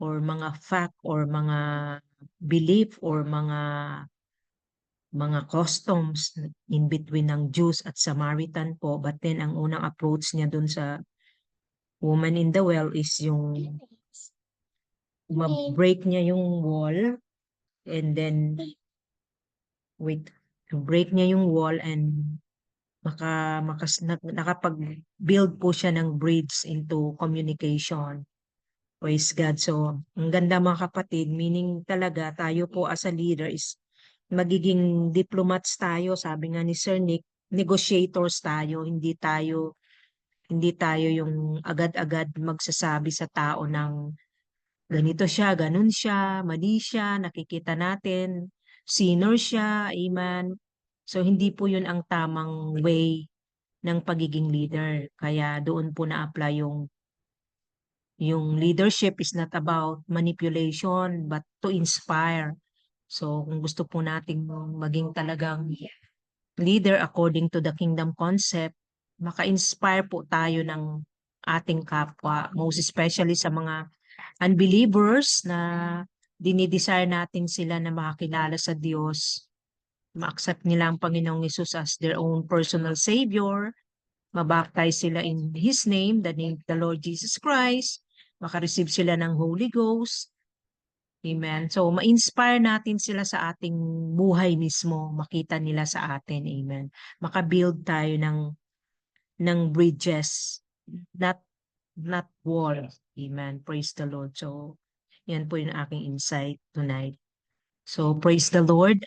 mga fact or mga belief or mga customs in between ng Jews at Samaritan po. But then ang unang approach niya dun sa woman in the well is yung ma-break niya yung wall and then break niya yung wall and nakapag-build po siya ng bridge into communication. Praise God. So, ang ganda mga kapatid, meaning talaga tayo po as a leader is magiging diplomats tayo, sabi nga ni Sir Nick, negotiators tayo, hindi tayo yung agad-agad magsasabi sa tao ng ganito siya, ganun siya, mali siya, nakikita natin, sinner siya, amen. So, hindi po yun ang tamang way ng pagiging leader. Kaya doon po na-apply yung leadership is not about manipulation but to inspire. So, kung gusto po nating maging talagang leader according to the kingdom concept, maka-inspire po tayo ng ating kapwa, most especially sa mga unbelievers na dinidesire natin sila na makakilala sa Diyos, ma-accept nila ang Panginoong Hesus as their own personal Savior, mabaptize sila in His name, the name of the Lord Jesus Christ, makareceive sila ng Holy Ghost. Amen. So, ma-inspire natin sila sa ating buhay mismo, makita nila sa atin. Amen. Makabuild tayo ng bridges, not not war. Amen. Praise the Lord. So, yan po yung aking insight tonight. So, praise the Lord.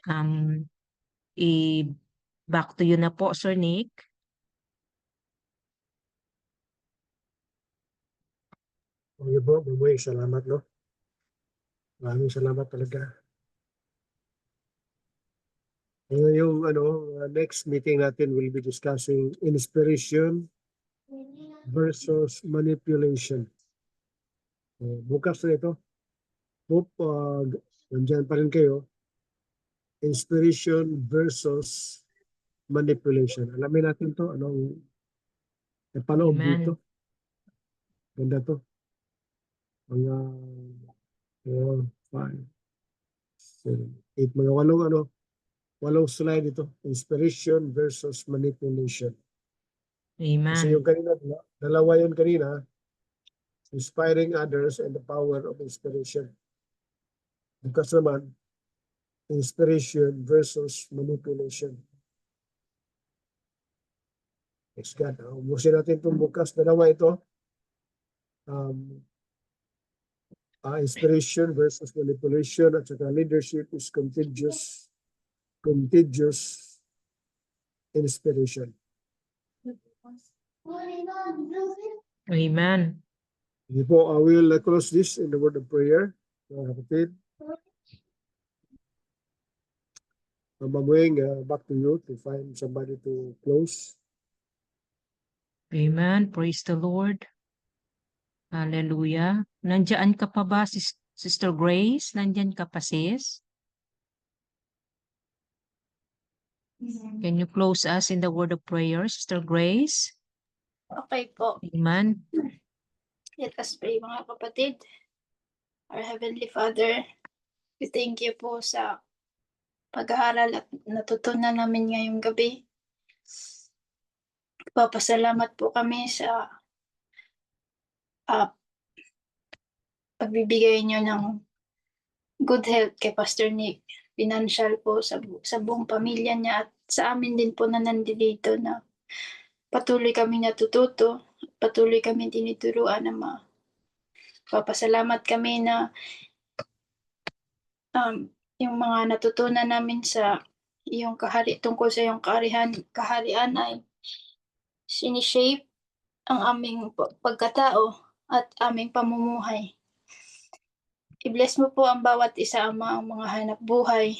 Back to you na po, Sir Nick. Okay po, Mamoy, salamat, no? Maraming salamat talaga. Yung next meeting natin will be discussing inspiration versus manipulation. Bukas na ito. Hope nandyan pa rin kayo. Inspiration versus manipulation. Alamin natin to. Anong ipaloob Amen. dito. Ganda to. Mga 4, 5, 7, 8. Mga walong slide ito. Inspiration versus manipulation. Kasi yung Amen. kanina, dalawa yun kanina. Inspiring others and the power of inspiration. Bukas naman, inspiration versus manipulation. Thanks God. Umusin natin itong bukas. Dalawa ito. Inspiration versus manipulation at saka leadership is contagious inspiration. Amen. Sige po, I will close this in the word of prayer. Mga kapatid. Mamuing, back to you to find somebody to close. Amen. Praise the Lord. Hallelujah. Nandiyan ka pa ba, Sister Grace? Nandiyan ka pa, sis? Can you close us in the word of prayer, Sister Grace? Okay po. Amen. Let us pray, mga kapatid. Our Heavenly Father, we thank you po sa pag-aaral at natutunan namin ngayong gabi. Papasalamat po kami sa pagbibigay niyo ng good health kay Pastor Nick. Financial po sa buong pamilya niya at sa amin din po na nandito na patuloy kami natututo, patuloy kami tinuturuan na papasalamat kami na yung mga natutunan namin sa iyong tungkol sa iyong kaharian ay sinishape ang aming pagkatao at aming pamumuhay. I-bless mo po ang bawat isa ang mga hanap buhay.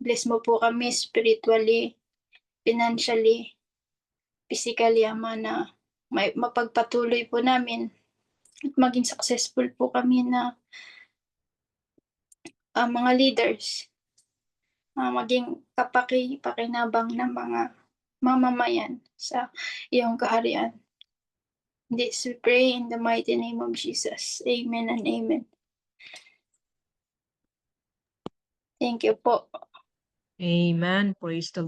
Bless mo po kami spiritually, financially, physically, Ama, na mapagpatuloy po namin at maging successful po kami na mga leaders, maging pakinabang ng mga mamamayan sa iyong kaharian. This we pray in the mighty name of Jesus. Amen and amen. Thank you po. Amen. Praise the